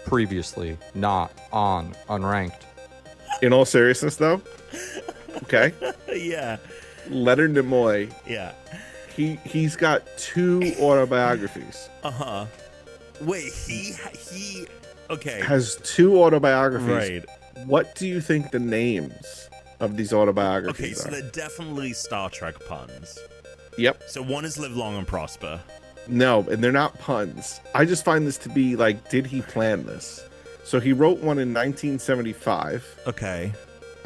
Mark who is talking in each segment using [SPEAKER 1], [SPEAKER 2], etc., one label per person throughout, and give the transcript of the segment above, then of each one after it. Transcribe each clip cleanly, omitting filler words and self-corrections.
[SPEAKER 1] Previously, not on Unranked.
[SPEAKER 2] In all seriousness, though, okay,
[SPEAKER 3] Yeah,
[SPEAKER 2] Leonard Nimoy,
[SPEAKER 3] yeah.
[SPEAKER 2] he's got two autobiographies.
[SPEAKER 3] Uh-huh. Wait, he okay.
[SPEAKER 2] Has two autobiographies.
[SPEAKER 3] Right.
[SPEAKER 2] What do you think the names of these autobiographies
[SPEAKER 3] Okay, so
[SPEAKER 2] are?
[SPEAKER 3] they're definitely Star Trek puns.
[SPEAKER 2] Yep.
[SPEAKER 3] So one is Live Long and Prosper.
[SPEAKER 2] No, and they're not puns. I just find this to be like, did he plan this? So he wrote one in 1975.
[SPEAKER 3] Okay.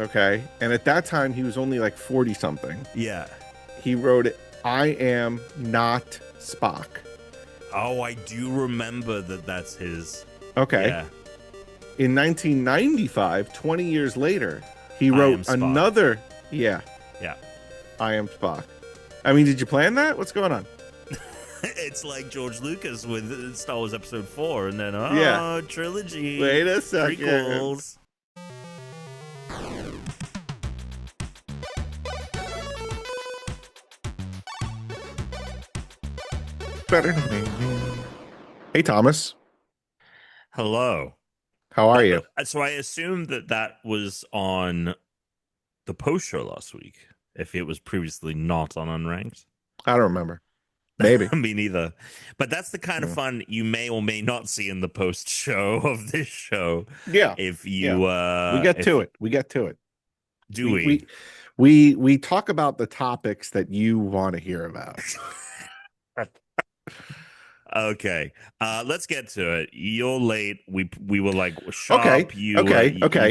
[SPEAKER 2] Okay. And at that time, he was only like 40 something.
[SPEAKER 3] Yeah.
[SPEAKER 2] He wrote it, I am not Spock.
[SPEAKER 3] Oh, I do remember that's his.
[SPEAKER 2] Okay.
[SPEAKER 3] Yeah.
[SPEAKER 2] In 1995, 20 years later, he
[SPEAKER 3] I Am
[SPEAKER 2] wrote
[SPEAKER 3] Spock.
[SPEAKER 2] another. Yeah.
[SPEAKER 3] Yeah.
[SPEAKER 2] I am Spock. I mean, did you plan that? What's going on?
[SPEAKER 3] It's like George Lucas with Star Wars Episode 4, and then
[SPEAKER 2] Yeah.
[SPEAKER 3] trilogy.
[SPEAKER 2] Wait a second.
[SPEAKER 3] Prequels.
[SPEAKER 2] Better. Hey, Thomas.
[SPEAKER 3] Hello.
[SPEAKER 2] How are you?
[SPEAKER 3] So I assumed that was on the post show last week, if it was previously not on Unranked.
[SPEAKER 2] I don't remember. Maybe.
[SPEAKER 3] Me neither. But that's the kind of
[SPEAKER 2] Yeah.
[SPEAKER 3] fun you may or may not see in the post show of this show.
[SPEAKER 2] Yeah.
[SPEAKER 3] If you
[SPEAKER 2] We get to it. We get to it.
[SPEAKER 3] Do we?
[SPEAKER 2] We talk about the topics that you want to hear about.
[SPEAKER 3] Okay. Let's get to it. You're late. We were like sharp.
[SPEAKER 2] Okay.
[SPEAKER 3] You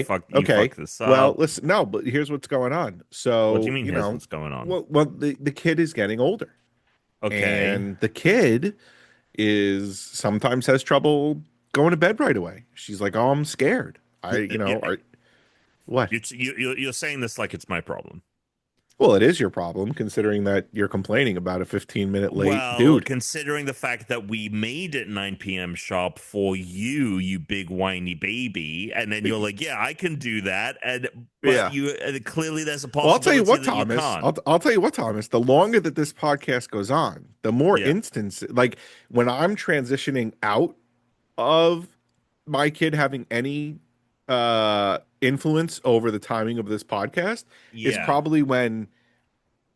[SPEAKER 3] fucked this up.
[SPEAKER 2] Well, listen. No, but here's what's going on. So
[SPEAKER 3] What do you mean? Here's
[SPEAKER 2] know,
[SPEAKER 3] what's going on?
[SPEAKER 2] well, the kid is getting older.
[SPEAKER 3] Okay.
[SPEAKER 2] And the kid is sometimes has trouble going to bed right away. She's like, "Oh, I'm scared." What?
[SPEAKER 3] You're saying this like it's my problem.
[SPEAKER 2] Well, it is your problem considering that you're complaining about a 15-minute late
[SPEAKER 3] Well,
[SPEAKER 2] dude.
[SPEAKER 3] considering the fact that we made it 9 p.m. sharp for you, you big whiny baby, and then you're like, "Yeah, I can do that," but
[SPEAKER 2] Yeah.
[SPEAKER 3] you clearly there's a
[SPEAKER 2] Well, I'll tell
[SPEAKER 3] possibility
[SPEAKER 2] you what,
[SPEAKER 3] that
[SPEAKER 2] Thomas.
[SPEAKER 3] you can't.
[SPEAKER 2] I'll tell you what, Thomas. The longer that this podcast goes on, the more
[SPEAKER 3] Yeah.
[SPEAKER 2] instances, like when I'm transitioning out of my kid having any influence over the timing of this podcast, is
[SPEAKER 3] Yeah.
[SPEAKER 2] probably when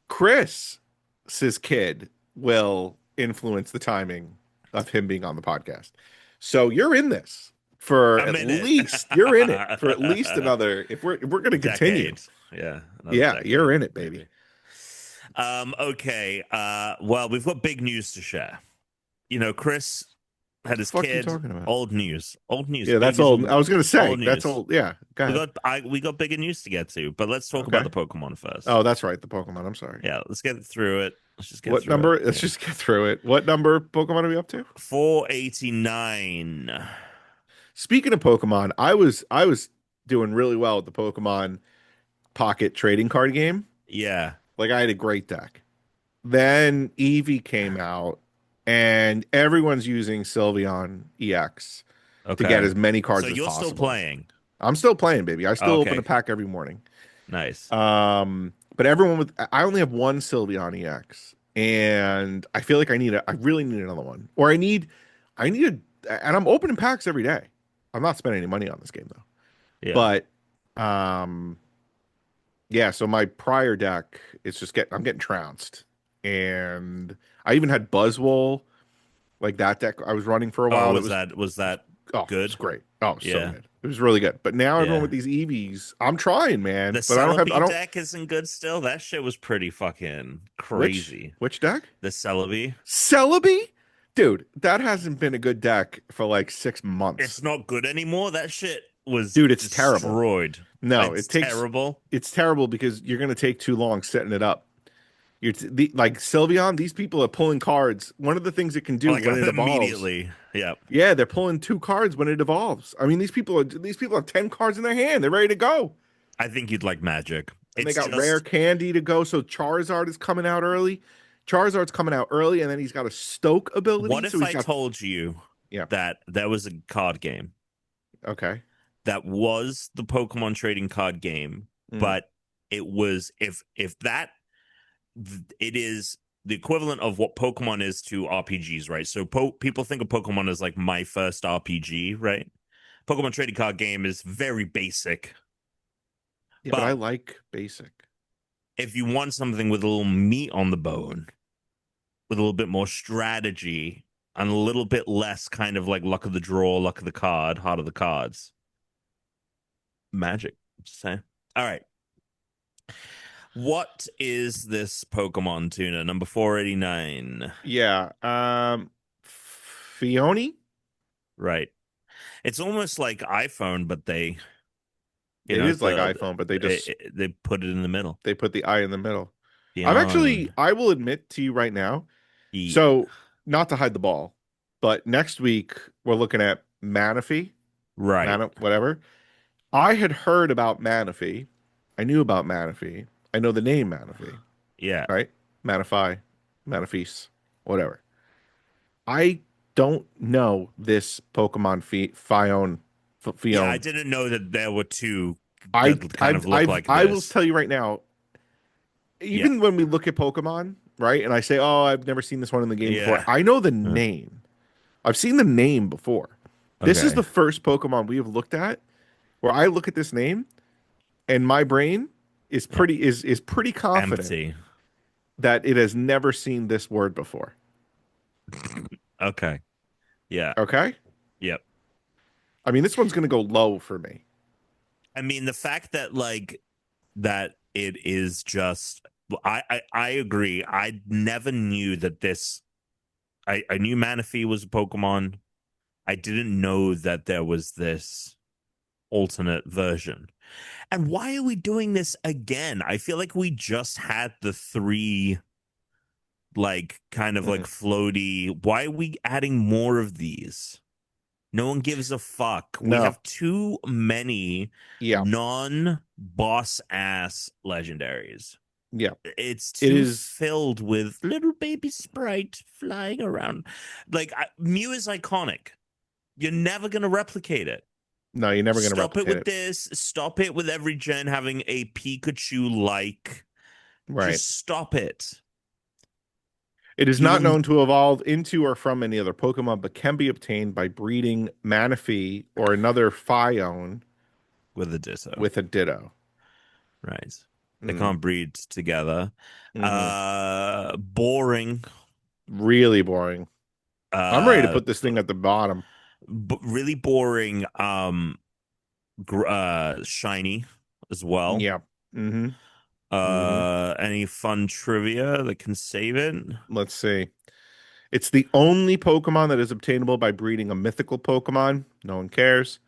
[SPEAKER 2] Chris's kid will influence the timing of him being on the podcast. So you're in this for
[SPEAKER 3] I'm
[SPEAKER 2] at
[SPEAKER 3] in it.
[SPEAKER 2] least you're in it for at least another. If we're going to continue,
[SPEAKER 3] Decade. Yeah.
[SPEAKER 2] yeah,
[SPEAKER 3] decade,
[SPEAKER 2] you're in it, baby.
[SPEAKER 3] Okay. Well, we've got big news to share. You know, Chris had his
[SPEAKER 2] Fuck you
[SPEAKER 3] kid.
[SPEAKER 2] talking about?
[SPEAKER 3] Old news.
[SPEAKER 2] Yeah, that's
[SPEAKER 3] Big
[SPEAKER 2] old.
[SPEAKER 3] news.
[SPEAKER 2] I was going to say
[SPEAKER 3] Old
[SPEAKER 2] that's
[SPEAKER 3] news.
[SPEAKER 2] old. Yeah, go ahead.
[SPEAKER 3] We got bigger news to get to, but let's talk
[SPEAKER 2] Okay.
[SPEAKER 3] about the Pokemon first.
[SPEAKER 2] Oh, that's right, the Pokemon. I'm sorry.
[SPEAKER 3] Yeah, let's get through it. Let's just get
[SPEAKER 2] What
[SPEAKER 3] through
[SPEAKER 2] number?
[SPEAKER 3] it.
[SPEAKER 2] Let's just get through it. What number Pokemon are we up to?
[SPEAKER 3] 489.
[SPEAKER 2] Speaking of Pokemon, I was doing really well with the Pokemon Pocket trading card game.
[SPEAKER 3] Yeah.
[SPEAKER 2] Like I had a great deck. Then Eevee came out, and everyone's using Sylveon EX
[SPEAKER 3] Okay.
[SPEAKER 2] to get as many cards
[SPEAKER 3] So
[SPEAKER 2] as
[SPEAKER 3] you're
[SPEAKER 2] possible.
[SPEAKER 3] still playing.
[SPEAKER 2] I'm still playing, baby. I still
[SPEAKER 3] Okay.
[SPEAKER 2] open a pack every morning.
[SPEAKER 3] Nice.
[SPEAKER 2] But I only have one Sylveon EX, and I feel like I really need another one, or and I'm opening packs every day. I'm not spending any money on this game though.
[SPEAKER 3] Yeah.
[SPEAKER 2] But, yeah. So my prior deck, I'm getting trounced, and I even had Buzzwole, like that deck I was running for a while.
[SPEAKER 3] was that good?
[SPEAKER 2] It's great. Oh, so
[SPEAKER 3] Yeah.
[SPEAKER 2] good. It was really good. But now everyone
[SPEAKER 3] Yeah.
[SPEAKER 2] with these EVs, I'm trying, man.
[SPEAKER 3] The
[SPEAKER 2] but I don't.
[SPEAKER 3] deck isn't good still. That shit was pretty fucking crazy.
[SPEAKER 2] Which deck?
[SPEAKER 3] The Celebi.
[SPEAKER 2] Celebi? Dude, that hasn't been a good deck for like 6 months.
[SPEAKER 3] It's not good anymore. That shit was
[SPEAKER 2] Dude, it's terrible.
[SPEAKER 3] destroyed.
[SPEAKER 2] No,
[SPEAKER 3] It's
[SPEAKER 2] it takes
[SPEAKER 3] terrible.
[SPEAKER 2] It's terrible because you're gonna take too long setting it up. Like Sylveon, these people are pulling cards. One of the things it can do
[SPEAKER 3] Like
[SPEAKER 2] when it evolves.
[SPEAKER 3] immediately. Yeah.
[SPEAKER 2] Yeah, they're pulling 2 cards when it evolves. I mean, these people have 10 cards in their hand. They're ready to go.
[SPEAKER 3] I think you'd like Magic.
[SPEAKER 2] And they got rare candy to go. So Charizard is coming out early. Charizard's coming out early, and then he's got a Stoke ability.
[SPEAKER 3] What if I told you that there was a card game
[SPEAKER 2] Okay.
[SPEAKER 3] that was the Pokemon trading card game, but it was if that it is the equivalent of what Pokemon is to RPGs, right? So people think of Pokemon as like my first RPG, right? Pokemon trading card game is very basic.
[SPEAKER 2] Yeah, but I
[SPEAKER 3] But
[SPEAKER 2] like basic.
[SPEAKER 3] if you want something with a little meat on the bone, with a little bit more strategy, and a little bit less kind of like luck of the draw, luck of the card, heart of the cards, Magic. Just saying. All right. What is this Pokemon, Tuna? Number 489.
[SPEAKER 2] Yeah. Phione?
[SPEAKER 3] Right. It's almost like iPhone, but they,
[SPEAKER 2] It is like iPhone, but
[SPEAKER 3] they put it in the middle.
[SPEAKER 2] they put the I in the middle.
[SPEAKER 3] Phione.
[SPEAKER 2] I will admit to you right now.
[SPEAKER 3] Yeah.
[SPEAKER 2] So, not to hide the ball, but next week we're looking at Manaphy,
[SPEAKER 3] Right.
[SPEAKER 2] whatever. I had heard about Manaphy. I knew about Manaphy. I know the name Manaphy,
[SPEAKER 3] Yeah.
[SPEAKER 2] right? Manaphy, Manaphy's, whatever. I don't know this Pokemon Phione.
[SPEAKER 3] Yeah, I
[SPEAKER 2] Phione.
[SPEAKER 3] didn't know that there were two that kind of look like
[SPEAKER 2] I will
[SPEAKER 3] this.
[SPEAKER 2] tell you right now.
[SPEAKER 3] Yeah.
[SPEAKER 2] Even when we look at Pokemon, right, and I say, "Oh, I've never seen this one in the game before,"
[SPEAKER 3] Yeah.
[SPEAKER 2] I know the
[SPEAKER 3] Uh,
[SPEAKER 2] name. I've seen the name before. This is
[SPEAKER 3] Okay.
[SPEAKER 2] the first Pokemon we have looked at where I look at this name and my brain is
[SPEAKER 3] Yeah.
[SPEAKER 2] pretty confident
[SPEAKER 3] Empty.
[SPEAKER 2] that it has never seen this word before.
[SPEAKER 3] Okay. Yeah.
[SPEAKER 2] Okay?
[SPEAKER 3] Yep.
[SPEAKER 2] I mean, this one's going to go low for me.
[SPEAKER 3] I mean, the fact that like that it is just I agree. I never knew that this I knew Manaphy was a Pokemon. I didn't know that there was this alternate version. And why are we doing this again? I feel like we just had the three like kind of like
[SPEAKER 2] Mhm.
[SPEAKER 3] floaty. Why are we adding more of these? No one gives a fuck. We
[SPEAKER 2] No.
[SPEAKER 3] have too many
[SPEAKER 2] Yeah.
[SPEAKER 3] non-boss ass legendaries.
[SPEAKER 2] Yeah.
[SPEAKER 3] It's
[SPEAKER 2] It
[SPEAKER 3] too
[SPEAKER 2] is.
[SPEAKER 3] filled with little baby Sprite flying around. Like Mew is iconic. You're never gonna replicate it.
[SPEAKER 2] No, you're never going to
[SPEAKER 3] Stop it
[SPEAKER 2] replicate
[SPEAKER 3] with
[SPEAKER 2] it.
[SPEAKER 3] this. Stop it with every gen having a Pikachu like.
[SPEAKER 2] Right.
[SPEAKER 3] Just stop it.
[SPEAKER 2] It is
[SPEAKER 3] You
[SPEAKER 2] not
[SPEAKER 3] will
[SPEAKER 2] known to evolve into or from any other Pokemon, but can be obtained by breeding Manaphy or another Phione
[SPEAKER 3] with a Ditto.
[SPEAKER 2] with a Ditto.
[SPEAKER 3] Right. They
[SPEAKER 2] Mm.
[SPEAKER 3] can't breed together.
[SPEAKER 2] Mhm.
[SPEAKER 3] Boring.
[SPEAKER 2] Really boring. I'm ready to
[SPEAKER 3] Uh
[SPEAKER 2] put this thing at the bottom.
[SPEAKER 3] really boring shiny as well.
[SPEAKER 2] Yeah. Mm-hmm.
[SPEAKER 3] Any fun trivia that can save it?
[SPEAKER 2] Let's see. It's the only Pokemon that is obtainable by breeding a mythical Pokemon. No one cares.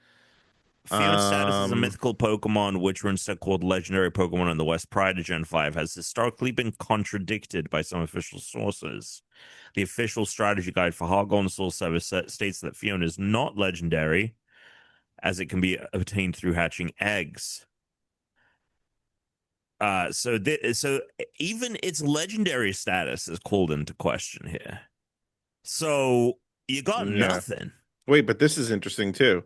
[SPEAKER 3] Fione's status as a
[SPEAKER 2] Um,
[SPEAKER 3] mythical Pokemon, which were instead called legendary Pokemon in the West prior to Gen 5, has historically been contradicted by some official sources. The official strategy guide for Heart Gold and Soul Service states that Phione is not legendary, as it can be obtained through hatching eggs. So even its legendary status is called into question here. So you got
[SPEAKER 2] yeah.
[SPEAKER 3] nothing.
[SPEAKER 2] Wait, but this is interesting too.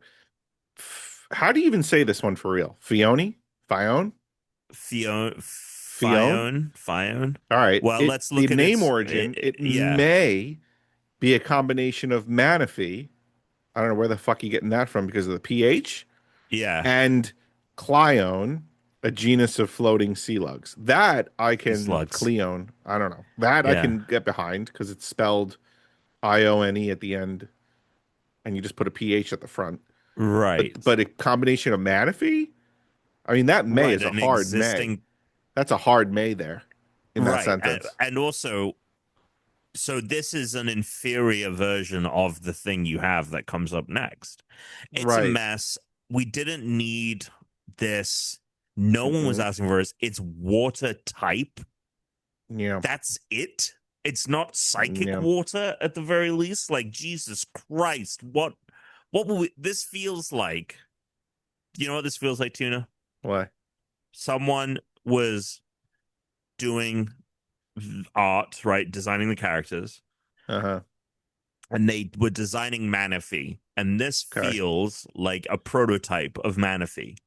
[SPEAKER 2] How do you even say this one for real? Phione? Phione? Phione?
[SPEAKER 3] Phione.
[SPEAKER 2] All right.
[SPEAKER 3] Well, let's
[SPEAKER 2] The
[SPEAKER 3] look at
[SPEAKER 2] name
[SPEAKER 3] its.
[SPEAKER 2] origin, it
[SPEAKER 3] Yeah,
[SPEAKER 2] may be a combination of Manaphy. I don't know where the fuck you getting that from because of the pH.
[SPEAKER 3] yeah.
[SPEAKER 2] And Cleone, a genus of floating sea slugs. That I
[SPEAKER 3] Sea
[SPEAKER 2] can
[SPEAKER 3] slugs.
[SPEAKER 2] Cleone. I don't know. That I
[SPEAKER 3] Yeah,
[SPEAKER 2] can get behind because it's spelled Ione at the end, and you just put a pH at the front.
[SPEAKER 3] right,
[SPEAKER 2] But a combination of Manaphy? I mean, that may
[SPEAKER 3] right.
[SPEAKER 2] is a
[SPEAKER 3] An
[SPEAKER 2] hard may.
[SPEAKER 3] existing
[SPEAKER 2] That's a hard may there in that
[SPEAKER 3] right,
[SPEAKER 2] sentence.
[SPEAKER 3] and also, so this is an inferior version of the thing you have that comes up next. It's a
[SPEAKER 2] Right.
[SPEAKER 3] mess. We didn't need this. No one was
[SPEAKER 2] Mhm.
[SPEAKER 3] asking for this. It's water type.
[SPEAKER 2] Yeah.
[SPEAKER 3] That's it. It's not psychic
[SPEAKER 2] Yeah.
[SPEAKER 3] water at the very least. Like Jesus Christ, what will we, this feels like? You know what this feels like, Tuna?
[SPEAKER 2] Why?
[SPEAKER 3] Someone was doing art, right, designing the characters,
[SPEAKER 2] Uh-huh.
[SPEAKER 3] and they were designing Manaphy, and this
[SPEAKER 2] Okay.
[SPEAKER 3] feels like a prototype of Manaphy.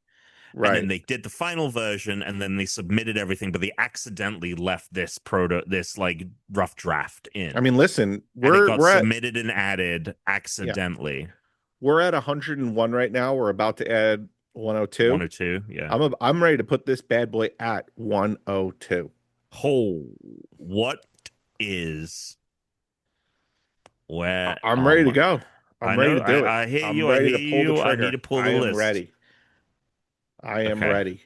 [SPEAKER 3] And then
[SPEAKER 2] Right.
[SPEAKER 3] they did the final version, and then they submitted everything, but they accidentally left this like rough draft in,
[SPEAKER 2] I mean, listen,
[SPEAKER 3] and it
[SPEAKER 2] we're
[SPEAKER 3] got
[SPEAKER 2] we're at
[SPEAKER 3] submitted and added
[SPEAKER 2] yeah.
[SPEAKER 3] accidentally.
[SPEAKER 2] we're at 101 right now. We're about to add 102.
[SPEAKER 3] 102. Yeah.
[SPEAKER 2] I'm ready to put this bad boy at 102.
[SPEAKER 3] Oh, what is where?
[SPEAKER 2] I'm
[SPEAKER 3] Oh
[SPEAKER 2] ready to
[SPEAKER 3] my!
[SPEAKER 2] go.
[SPEAKER 3] I
[SPEAKER 2] I'm ready
[SPEAKER 3] know.
[SPEAKER 2] to do it.
[SPEAKER 3] I hear
[SPEAKER 2] I'm
[SPEAKER 3] you. I
[SPEAKER 2] ready
[SPEAKER 3] hear
[SPEAKER 2] to pull the
[SPEAKER 3] you. I need
[SPEAKER 2] trigger.
[SPEAKER 3] to pull the
[SPEAKER 2] I am
[SPEAKER 3] list.
[SPEAKER 2] ready. I am
[SPEAKER 3] Okay.
[SPEAKER 2] ready.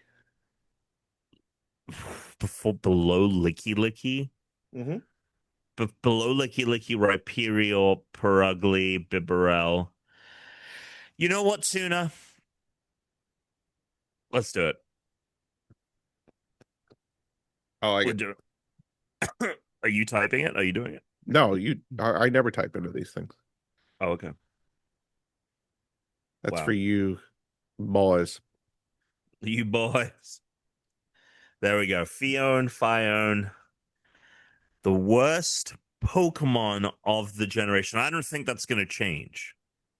[SPEAKER 3] Before below Licky Licky,
[SPEAKER 2] Mm-hmm.
[SPEAKER 3] below Licky Licky, Rhyperior, Perugly, Bibarel. You know what, Tuna? Let's do it.
[SPEAKER 2] Oh, I
[SPEAKER 3] We're
[SPEAKER 2] get
[SPEAKER 3] doing. Are you typing it? Are you doing it?
[SPEAKER 2] no. I never type into these things.
[SPEAKER 3] Oh, okay.
[SPEAKER 2] That's for
[SPEAKER 3] Wow.
[SPEAKER 2] you, boys.
[SPEAKER 3] You boys. There we go. Phione. The worst Pokemon of the generation. I don't think that's going to change.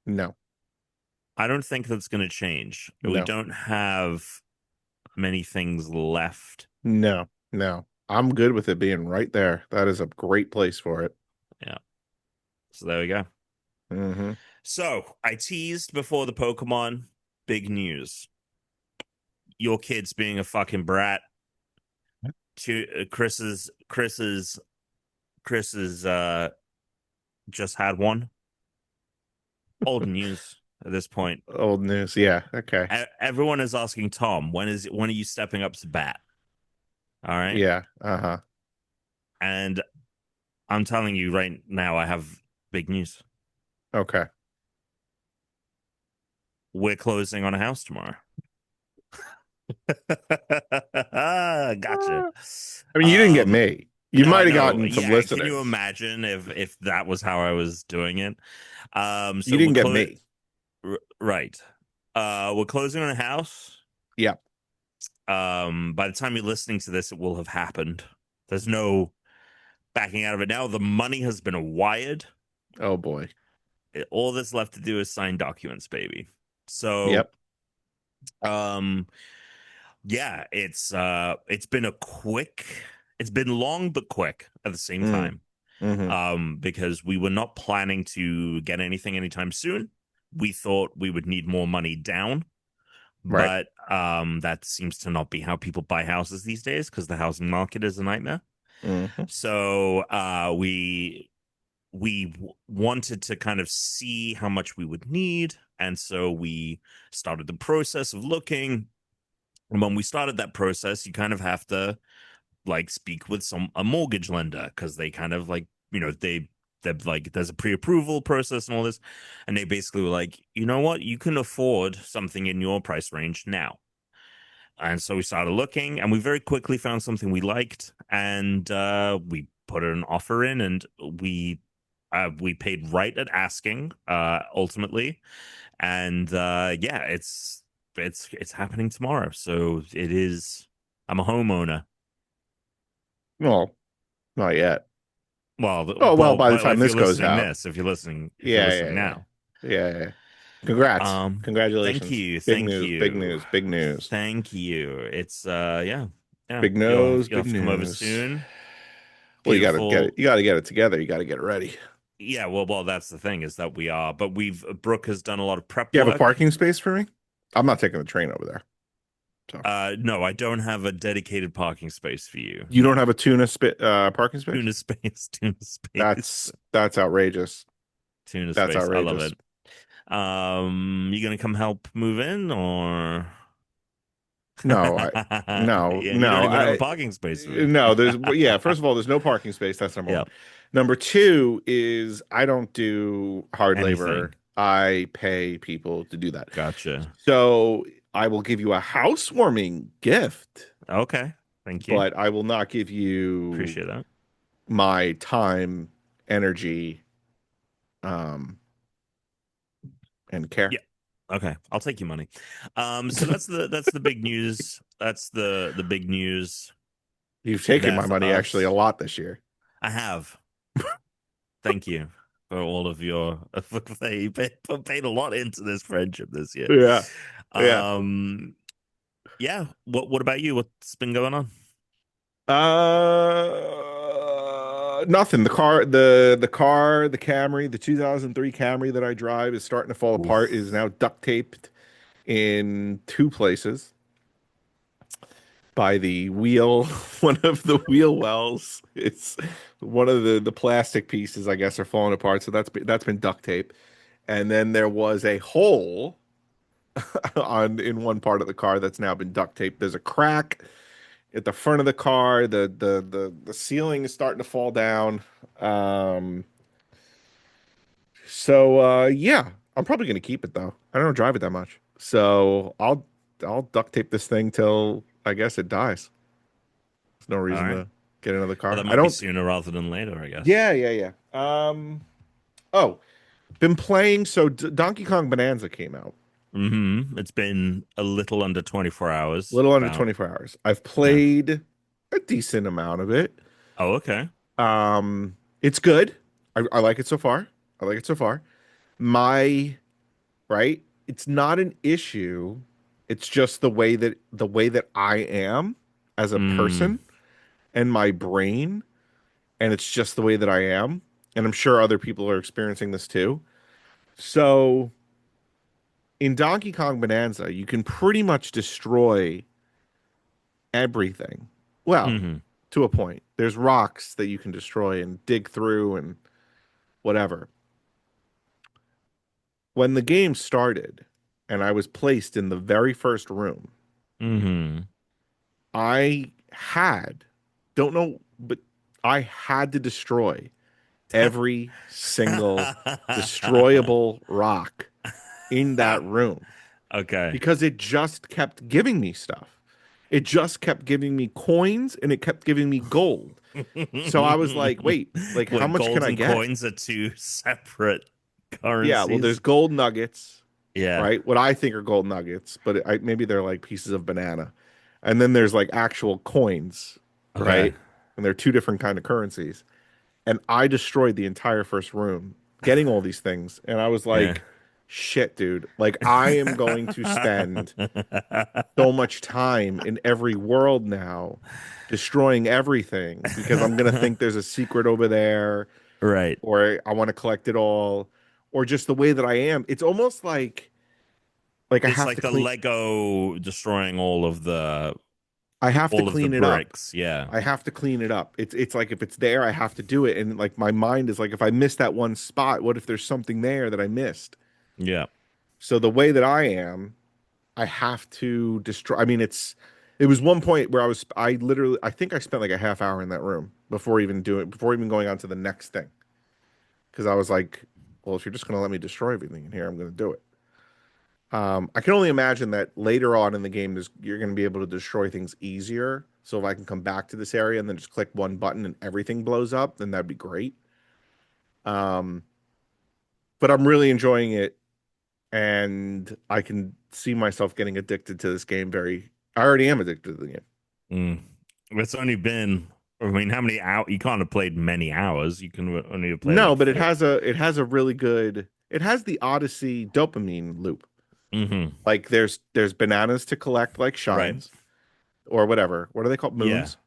[SPEAKER 2] No,
[SPEAKER 3] I don't think that's going to change. We
[SPEAKER 2] no,
[SPEAKER 3] don't have many things left.
[SPEAKER 2] no. I'm good with it being right there. That is a great place for it.
[SPEAKER 3] Yeah. So there we go.
[SPEAKER 2] Mm-hmm.
[SPEAKER 3] So I teased before the Pokemon. Big news. Your kid's being a fucking brat. To Chris's just had one. Old news at this point.
[SPEAKER 2] Old news. Yeah. Okay.
[SPEAKER 3] Everyone is asking Tom, when are you stepping up to bat? All right.
[SPEAKER 2] Yeah. Uh-huh.
[SPEAKER 3] And I'm telling you right now, I have big news.
[SPEAKER 2] Okay.
[SPEAKER 3] We're closing on a house tomorrow. Gotcha.
[SPEAKER 2] I mean, you didn't get me. You
[SPEAKER 3] No, I
[SPEAKER 2] might have
[SPEAKER 3] know.
[SPEAKER 2] gotten some
[SPEAKER 3] Yeah, can you
[SPEAKER 2] listeners.
[SPEAKER 3] imagine if that was how I was doing it? So
[SPEAKER 2] You
[SPEAKER 3] we're
[SPEAKER 2] didn't get me.
[SPEAKER 3] right. We're closing on a house.
[SPEAKER 2] Yeah.
[SPEAKER 3] By the time you're listening to this, it will have happened. There's no backing out of it now. The money has been wired.
[SPEAKER 2] Oh boy.
[SPEAKER 3] All that's left to do is sign documents, baby. So,
[SPEAKER 2] Yep.
[SPEAKER 3] um, yeah, it's been it's been long but quick at the same
[SPEAKER 2] Mm.
[SPEAKER 3] time.
[SPEAKER 2] Mm-hmm.
[SPEAKER 3] Because we were not planning to get anything anytime soon. We thought we would need more money down,
[SPEAKER 2] Right.
[SPEAKER 3] but that seems to not be how people buy houses these days because the housing market is a nightmare.
[SPEAKER 2] Mm-hmm.
[SPEAKER 3] So we wanted to kind of see how much we would need, and so we started the process of looking. And when we started that process, you kind of have to like speak with a mortgage lender because they kind of like they're like there's a pre-approval process and all this, and they basically were like, you know what, you can afford something in your price range now. And so we started looking, and we very quickly found something we liked, and we put an offer in, and we paid right at asking ultimately, and yeah, it's happening tomorrow. So it is. I'm a homeowner.
[SPEAKER 2] Well, not yet.
[SPEAKER 3] Well,
[SPEAKER 2] Oh well, by the
[SPEAKER 3] but
[SPEAKER 2] time this goes out.
[SPEAKER 3] if you're listening,
[SPEAKER 2] Yeah, yeah, yeah.
[SPEAKER 3] now,
[SPEAKER 2] Yeah, yeah. Congrats.
[SPEAKER 3] thank
[SPEAKER 2] Congratulations.
[SPEAKER 3] you,
[SPEAKER 2] Big
[SPEAKER 3] thank
[SPEAKER 2] news, big
[SPEAKER 3] you,
[SPEAKER 2] news, big news.
[SPEAKER 3] thank you. It's yeah.
[SPEAKER 2] Big nose,
[SPEAKER 3] You'll
[SPEAKER 2] big
[SPEAKER 3] have to come over
[SPEAKER 2] news.
[SPEAKER 3] soon.
[SPEAKER 2] Well, you gotta get it.
[SPEAKER 3] Beautiful.
[SPEAKER 2] You gotta get it together. You gotta get it ready.
[SPEAKER 3] Yeah, well, that's the thing is that we are, but Brooke has done a lot of prep
[SPEAKER 2] You have a
[SPEAKER 3] work.
[SPEAKER 2] parking space for me? I'm not taking the train over there. So
[SPEAKER 3] No, I don't have a dedicated parking space for you.
[SPEAKER 2] you don't have a parking space?
[SPEAKER 3] Tuna space, tuna space,
[SPEAKER 2] That's outrageous.
[SPEAKER 3] tuna
[SPEAKER 2] That's
[SPEAKER 3] space. I love
[SPEAKER 2] outrageous.
[SPEAKER 3] it. You gonna come help move in or?
[SPEAKER 2] No, no,
[SPEAKER 3] Yeah, you don't
[SPEAKER 2] no.
[SPEAKER 3] even have a parking space for me.
[SPEAKER 2] No, there's yeah, first of all, there's no parking space. That's number
[SPEAKER 3] Yeah,
[SPEAKER 2] one. Number two is I don't do hard labor.
[SPEAKER 3] anything.
[SPEAKER 2] I pay people to do that.
[SPEAKER 3] Gotcha.
[SPEAKER 2] So I will give you a housewarming gift,
[SPEAKER 3] Okay, thank you.
[SPEAKER 2] but I will not give you
[SPEAKER 3] Appreciate that.
[SPEAKER 2] my time, energy, um, and care.
[SPEAKER 3] Yeah. Okay, I'll take your money. So that's the big news. That's the big news.
[SPEAKER 2] You've taken
[SPEAKER 3] There
[SPEAKER 2] my
[SPEAKER 3] for
[SPEAKER 2] money actually a
[SPEAKER 3] us.
[SPEAKER 2] lot this year.
[SPEAKER 3] I have. Thank you for all of your. You paid a lot into this friendship this year.
[SPEAKER 2] Yeah. Yeah.
[SPEAKER 3] Yeah. What about you? What's been going on?
[SPEAKER 2] Nothing. The Camry, the 2003 Camry that I drive is starting to fall apart. Is
[SPEAKER 3] Oof.
[SPEAKER 2] now duct taped in two places by the wheel, one of the wheel wells. It's one of the plastic pieces, I guess, are falling apart. So that's been duct taped. And then there was a hole on in one part of the car that's now been duct taped. There's a crack at the front of the car. The ceiling is starting to fall down. Um, yeah, I'm probably gonna keep it though. I don't drive it that much. So I'll duct tape this thing till I guess it dies. There's no
[SPEAKER 3] All
[SPEAKER 2] reason
[SPEAKER 3] right.
[SPEAKER 2] to get another
[SPEAKER 3] Well,
[SPEAKER 2] car.
[SPEAKER 3] that
[SPEAKER 2] I
[SPEAKER 3] might be
[SPEAKER 2] don't
[SPEAKER 3] sooner rather than later, I guess.
[SPEAKER 2] yeah. Oh, been playing so Donkey Kong Bonanza came out.
[SPEAKER 3] It's been a little under 24
[SPEAKER 2] A
[SPEAKER 3] hours.
[SPEAKER 2] little under
[SPEAKER 3] About.
[SPEAKER 2] 24 hours. I've
[SPEAKER 3] Yeah.
[SPEAKER 2] played a decent amount of it.
[SPEAKER 3] Oh, okay.
[SPEAKER 2] It's good. I like it so far. I like it so far. My right, it's not an issue. It's just the way that I am as a
[SPEAKER 3] Mm,
[SPEAKER 2] person and my brain, and it's just the way that I am. And I'm sure other people are experiencing this too. So in Donkey Kong Bonanza, you can pretty much destroy everything. Well,
[SPEAKER 3] hmm
[SPEAKER 2] to a point. There's rocks that you can destroy and dig through and whatever. When the game started and I was placed in the very first room,
[SPEAKER 3] hmm
[SPEAKER 2] I don't know, but I had to destroy every single destroyable rock in that room
[SPEAKER 3] Okay.
[SPEAKER 2] because it just kept giving me stuff. It just kept giving me coins and it kept giving me gold. So I was like, wait, like how
[SPEAKER 3] Wait,
[SPEAKER 2] much can
[SPEAKER 3] gold
[SPEAKER 2] I
[SPEAKER 3] and
[SPEAKER 2] get?
[SPEAKER 3] coins are two separate
[SPEAKER 2] Yeah, well, there's
[SPEAKER 3] currencies.
[SPEAKER 2] gold nuggets,
[SPEAKER 3] Yeah.
[SPEAKER 2] right? What I think are gold nuggets, but maybe they're like pieces of banana. And then there's like actual coins,
[SPEAKER 3] Okay.
[SPEAKER 2] right? And they're two different kind of currencies. And I destroyed the entire first room getting all these things. And I was
[SPEAKER 3] Yeah.
[SPEAKER 2] like, shit, dude. Like I am going to spend so much time in every world now destroying everything because I'm gonna think there's a secret over there
[SPEAKER 3] Right.
[SPEAKER 2] or I want to collect it all or just the way that I am. It's almost like
[SPEAKER 3] It's like the Lego destroying
[SPEAKER 2] I have to
[SPEAKER 3] all of the
[SPEAKER 2] clean it up.
[SPEAKER 3] bricks. Yeah.
[SPEAKER 2] I have to clean it up. It's like if it's there, I have to do it. And like my mind is like if I miss that one spot, what if there's something there that I missed?
[SPEAKER 3] Yeah.
[SPEAKER 2] So the way that I am, I have to destroy. I mean, it was one point where I think I spent like a half hour in that room before even going on to the next thing. Because I was like, well, if you're just gonna let me destroy everything in here, I'm gonna do it. I can only imagine that later on in the game, you're going to be able to destroy things easier. So if I can come back to this area and then just click one button and everything blows up, then that'd be great. Um, but I'm really enjoying it, and I can see myself getting addicted to this game. I already am addicted to the game.
[SPEAKER 3] Mm. It's only been, I mean, how many hours? You can't have played many hours. You can only have played
[SPEAKER 2] No,
[SPEAKER 3] like
[SPEAKER 2] but
[SPEAKER 3] four.
[SPEAKER 2] it has the Odyssey dopamine loop.
[SPEAKER 3] Hmm
[SPEAKER 2] Like there's bananas to collect like
[SPEAKER 3] Right.
[SPEAKER 2] shines or whatever. What are they called?
[SPEAKER 3] Yeah.
[SPEAKER 2] Moons. So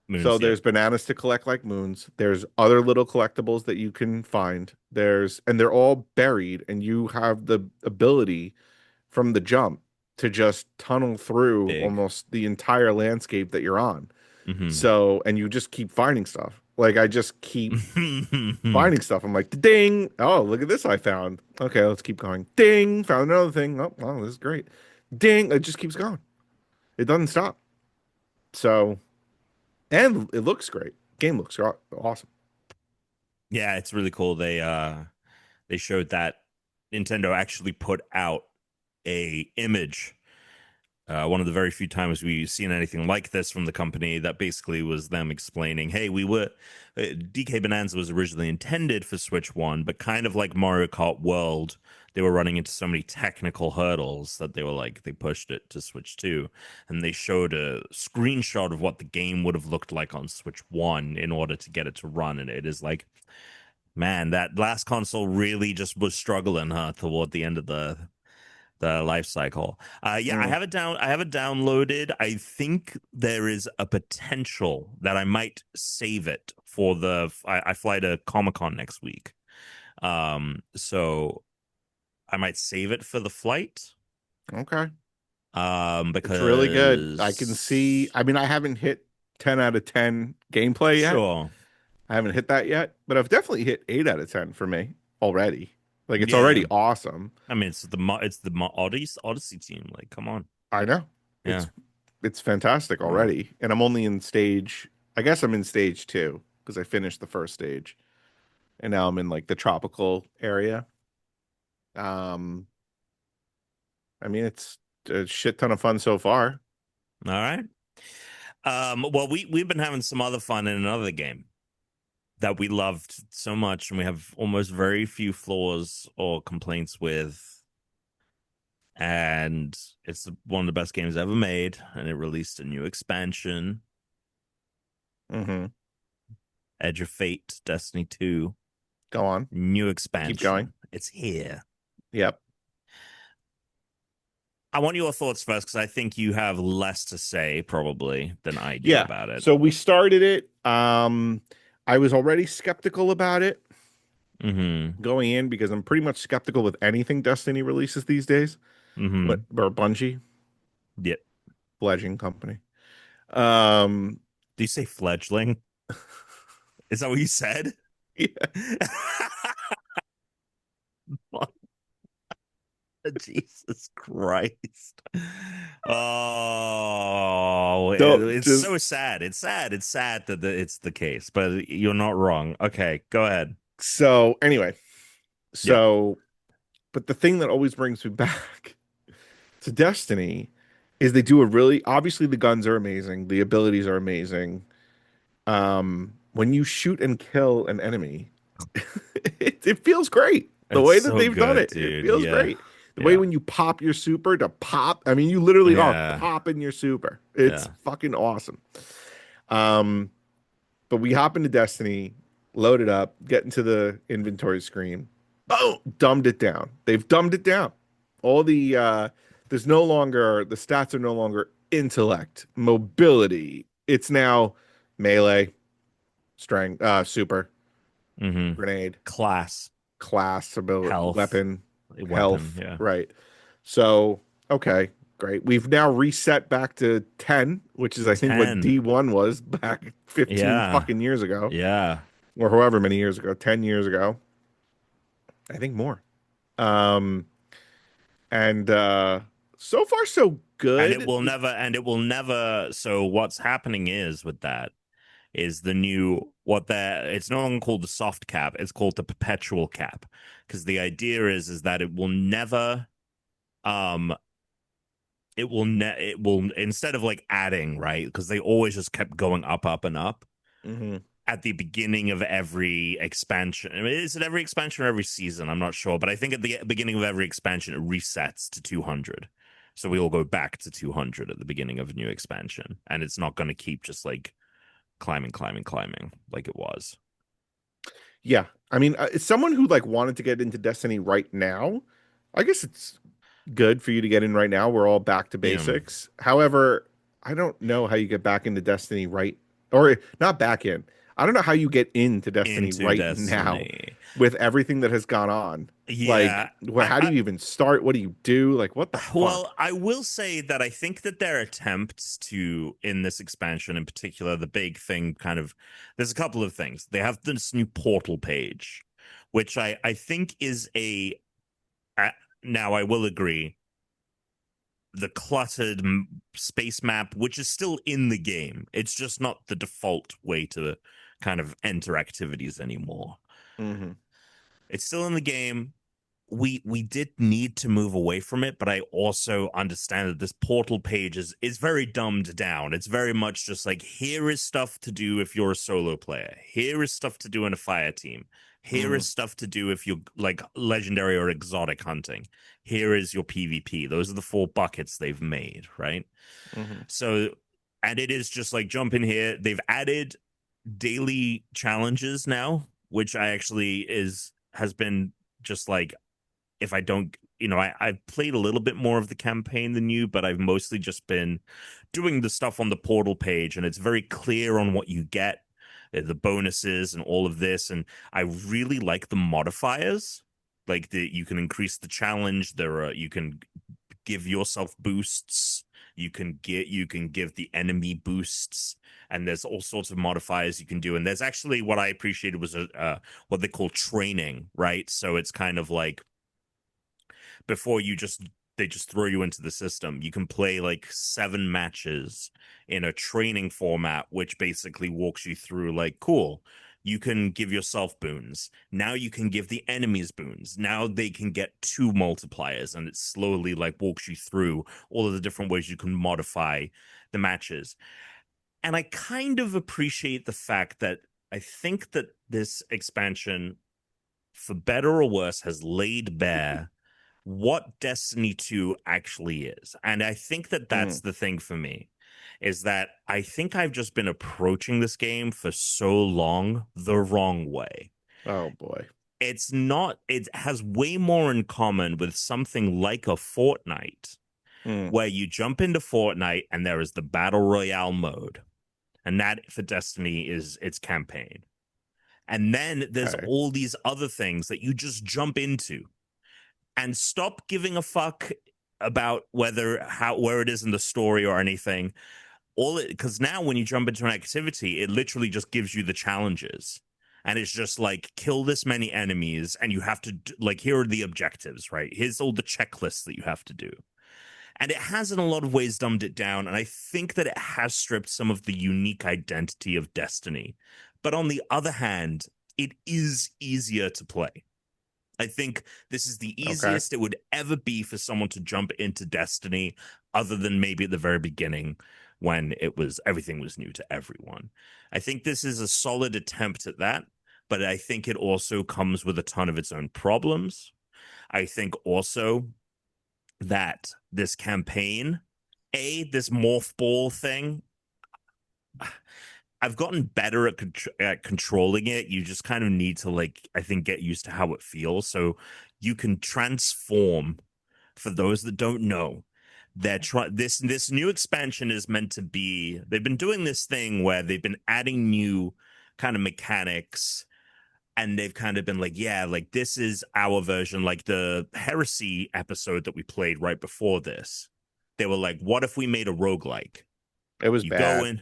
[SPEAKER 3] Moons. Yep.
[SPEAKER 2] there's bananas to collect like moons. There's other little collectibles that you can find. And they're all buried, and you have the ability from the jump to just tunnel through
[SPEAKER 3] Big.
[SPEAKER 2] almost the entire landscape that you're on.
[SPEAKER 3] Hmm
[SPEAKER 2] So, and you just keep finding stuff. Like I just keep finding stuff. I'm like, ding. Oh, look at this I found. Okay, let's keep going. Ding. Found another thing. Oh, wow, this is great. Ding. It just keeps going. It doesn't stop. So, and it looks great. Game looks awesome.
[SPEAKER 3] Yeah, it's really cool. They showed that Nintendo actually put out a image. One of the very few times we've seen anything like this from the company that basically was them explaining, hey, DK Bonanza was originally intended for Switch 1, but kind of like Mario Kart World, they were running into so many technical hurdles that they pushed it to Switch 2. And they showed a screenshot of what the game would have looked like on Switch 1 in order to get it to run. And it is like, man, that last console really just was struggling, huh, toward the end of the the life cycle. Yeah, I
[SPEAKER 2] Mm.
[SPEAKER 3] have it down. I have it downloaded. I think there is a potential that I might save it for I fly to Comic-Con next week. So I might save it for the flight.
[SPEAKER 2] Okay. It's really good. I can see.
[SPEAKER 3] Because
[SPEAKER 2] I mean, I haven't hit 10 out of 10 gameplay yet.
[SPEAKER 3] sure,
[SPEAKER 2] I haven't hit that yet, but I've definitely hit 8 out of 10 for me already. Like it's
[SPEAKER 3] yeah.
[SPEAKER 2] already awesome.
[SPEAKER 3] I mean, it's the Odyssey team. Like, come on,
[SPEAKER 2] I know.
[SPEAKER 3] yeah.
[SPEAKER 2] It's fantastic
[SPEAKER 3] Mm.
[SPEAKER 2] already. And I'm only in stage, I guess I'm in stage 2 because I finished the first stage. And now I'm in like the tropical area. Um, I mean, it's a shit ton of fun so far.
[SPEAKER 3] All right. Well, we've been having some other fun in another game that we loved so much, and we have almost very few flaws or complaints with. And it's one of the best games ever made, and it released a new expansion,
[SPEAKER 2] Mm-hmm.
[SPEAKER 3] Edge of Fate, Destiny 2,
[SPEAKER 2] Go on.
[SPEAKER 3] new
[SPEAKER 2] Keep going.
[SPEAKER 3] expansion. It's here.
[SPEAKER 2] Yep.
[SPEAKER 3] I want your thoughts first because I think you have less to say probably than I do
[SPEAKER 2] Yeah.
[SPEAKER 3] about it.
[SPEAKER 2] So we started it. I was already skeptical about it
[SPEAKER 3] Mm-hmm.
[SPEAKER 2] going in because I'm pretty much skeptical with anything Destiny releases these days.
[SPEAKER 3] Mm-hmm.
[SPEAKER 2] But or Bungie,
[SPEAKER 3] Yeah.
[SPEAKER 2] fledgling company. Um,
[SPEAKER 3] Do you say fledgling? Is that what you said?
[SPEAKER 2] yeah.
[SPEAKER 3] Jesus Christ. Oh,
[SPEAKER 2] So
[SPEAKER 3] it's
[SPEAKER 2] just
[SPEAKER 3] so sad. It's sad. It's sad that it's the case, but you're not wrong. Okay, go ahead.
[SPEAKER 2] so anyway,
[SPEAKER 3] Yeah.
[SPEAKER 2] so but the thing that always brings me back to Destiny is they do a really obviously the guns are amazing, the abilities are amazing. When you shoot and kill an enemy, it feels great. The
[SPEAKER 3] It's
[SPEAKER 2] way that
[SPEAKER 3] so
[SPEAKER 2] they've done
[SPEAKER 3] good,
[SPEAKER 2] it, it
[SPEAKER 3] dude.
[SPEAKER 2] feels
[SPEAKER 3] Yeah.
[SPEAKER 2] great. The way
[SPEAKER 3] Yeah.
[SPEAKER 2] when you pop your super to pop, I mean, you literally are
[SPEAKER 3] Yeah.
[SPEAKER 2] popping your super. It's
[SPEAKER 3] Yeah.
[SPEAKER 2] fucking awesome. Um, but we hop into Destiny, load it up, get into the inventory screen. Boom, dumbed it down. They've dumbed it down. All there's no longer the stats are no longer intellect, mobility. It's now melee, strength, super,
[SPEAKER 3] Mm-hmm.
[SPEAKER 2] grenade,
[SPEAKER 3] Class,
[SPEAKER 2] class, ability,
[SPEAKER 3] health,
[SPEAKER 2] weapon,
[SPEAKER 3] weapon.
[SPEAKER 2] health.
[SPEAKER 3] Yeah.
[SPEAKER 2] Right. So, okay, great. We've now reset back to 10, which is I think what
[SPEAKER 3] 10.
[SPEAKER 2] D1 was back 15
[SPEAKER 3] Yeah.
[SPEAKER 2] fucking years ago,
[SPEAKER 3] Yeah.
[SPEAKER 2] or however many years ago, 10 years ago. I think more. Um, and so far so
[SPEAKER 3] And it
[SPEAKER 2] good.
[SPEAKER 3] will never, so what's happening is with that is the new it's no longer called the soft cap, it's called the perpetual cap. Because the idea is that it will never um it will instead of like adding, right? Because they always just kept going up, up, and up
[SPEAKER 2] Hmm.
[SPEAKER 3] at the beginning of every expansion. I mean, is it every expansion or every season? I'm not sure, but I think at the beginning of every expansion, it resets to 200. So we all go back to 200 at the beginning of a new expansion, and it's not going to keep just like climbing like it was.
[SPEAKER 2] Yeah. I mean, as someone who like wanted to get into Destiny right now, I guess it's good for you to get in right now. We're all back to
[SPEAKER 3] Yeah,
[SPEAKER 2] basics. However, I don't know how you get back into Destiny right or not back in. I don't know how you get into Destiny
[SPEAKER 3] into
[SPEAKER 2] right now
[SPEAKER 3] Destiny.
[SPEAKER 2] with everything that has gone on. Like,
[SPEAKER 3] Yeah,
[SPEAKER 2] how do you even start? What do you do? Like, what the fuck?
[SPEAKER 3] well, I will say that I think that their attempts to, in this expansion in particular, the big thing kind of, there's a couple of things. They have this new portal page, which I think is uh, now I will agree, the cluttered space map, which is still in the game. It's just not the default way to kind of enter activities anymore.
[SPEAKER 2] Hmm.
[SPEAKER 3] It's still in the game. We did need to move away from it, but I also understand that this portal page is very dumbed down. It's very much just like, here is stuff to do if you're a solo player. Here is stuff to do in a fire team. Here
[SPEAKER 2] Hmm.
[SPEAKER 3] is stuff to do if you're like legendary or exotic hunting. Here is your PvP. Those are the 4 buckets they've made, right?
[SPEAKER 2] Hmm.
[SPEAKER 3] So, and it is just like jump in here. They've added daily challenges now, which I actually has been just like, if I don't, I've played a little bit more of the campaign than you, but I've mostly just been doing the stuff on the portal page, and it's very clear on what you get, the bonuses and all of this. And I really like the modifiers, like you can increase the challenge. You can give yourself boosts. You can give the enemy boosts, and there's all sorts of modifiers you can do. And there's actually, what I appreciated was what they call training, right? So it's kind of like, before they just throw you into the system, you can play like 7 matches in a training format, which basically walks you through, like, cool, you can give yourself boons. Now you can give the enemies boons. Now they can get 2 multipliers, and it slowly like walks you through all of the different ways you can modify the matches. And I kind of appreciate the fact that I think that this expansion, for better or worse, has laid bare what Destiny 2 actually is. And I think that that's the thing for me, is that I think I've just been approaching this game for so long the wrong way.
[SPEAKER 2] Oh boy.
[SPEAKER 3] It has way more in common with something like a Fortnite, where you jump into Fortnite and there is the Battle Royale mode. And that for Destiny is its campaign. And then there's all these other things that you just jump into and stop giving a fuck about where it is in the story or anything. Because now when you jump into an activity, it literally just gives you the challenges, and it's just like, kill this many enemies, and you have to like, here are the objectives, right? Here's all the checklists that you have to do. And it has in a lot of ways dumbed it down, and I think that it has stripped some of the unique identity of Destiny. But on the other hand, it is easier to play. I think this is the easiest it would ever be for someone to jump into Destiny, other than maybe at the very beginning when everything was new to everyone. I think this is a solid attempt at that, but I think it also comes with a ton of its own problems. I think also that this campaign, this morph ball thing, I've gotten better at controlling it. You just kind of need to, like, I think, get used to how it feels. So you can transform. For those that don't know, this new expansion is meant to be. They've been doing this thing where they've been adding new kind of mechanics, and they've kind of been like, yeah, like, this is our version. Like the Heresy episode that we played right before this, they were like, what if we made a roguelike?
[SPEAKER 2] It was
[SPEAKER 3] You
[SPEAKER 2] bad.
[SPEAKER 3] go in.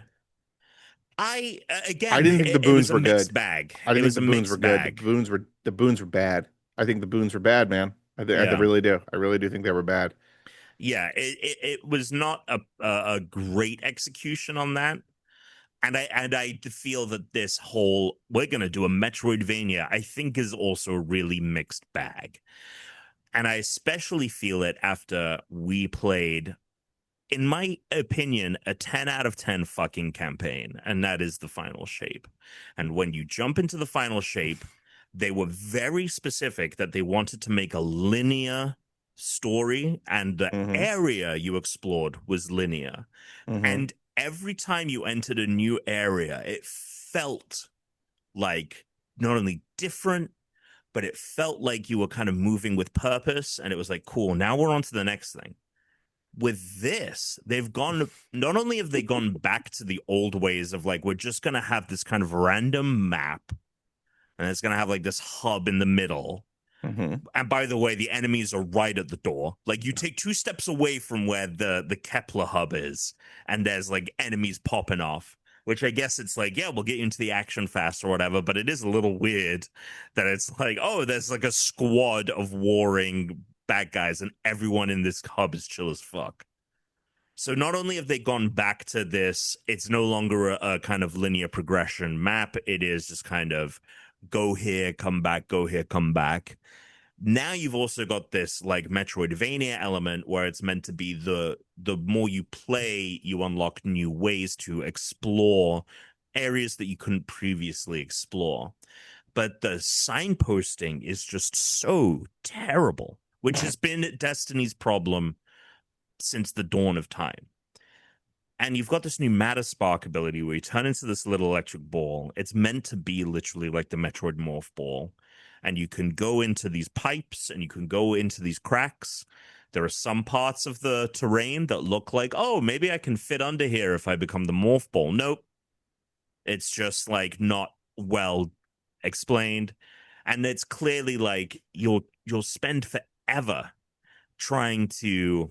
[SPEAKER 3] I
[SPEAKER 2] didn't think the boons were good.
[SPEAKER 3] Bag.
[SPEAKER 2] I didn't think the boons were good. The boons were bad. I think the boons were bad, man. I really do. I really do think they were bad.
[SPEAKER 3] Yeah, it was not a great execution on that. And I feel that this whole, we're gonna do a Metroidvania, I think, is also a really mixed bag. And I especially feel it after we played, in my opinion, a 10 out of 10 fucking campaign, and that is the final shape. And when you jump into the final shape, they were very specific that they wanted to make a linear story, and the area you explored was linear. And every time you entered a new area, it felt like not only different, but it felt like you were kind of moving with purpose. And it was like, cool, now we're on to the next thing. With this, not only have they gone back to the old ways of, like, we're just going to have this kind of random map, and it's going to have like this hub in the middle. And by the way, the enemies are right at the door. Like, you take 2 steps away from where the Kepler hub is, and there's like enemies popping off, which I guess it's like, yeah, we'll get you into the action fast or whatever. But it is a little weird that it's like, oh, there's like a squad of warring bad guys, and everyone in this hub is chill as fuck. So not only have they gone back to this, it's no longer a kind of linear progression map. It is just kind of go here, come back, go here, come back. Now you've also got this like Metroidvania element where it's meant to be the more you play, you unlock new ways to explore areas that you couldn't previously explore. But the signposting is just so terrible, which has been Destiny's problem since the dawn of time. And you've got this new Matter Spark ability where you turn into this little electric ball. It's meant to be literally like the Metroid Morph Ball. and you can go into these pipes and you can go into these cracks. There are some parts of the terrain that look like, oh, maybe I can fit under here if I become the morph ball. Nope. It's just like not well explained. And it's clearly like you'll spend forever trying to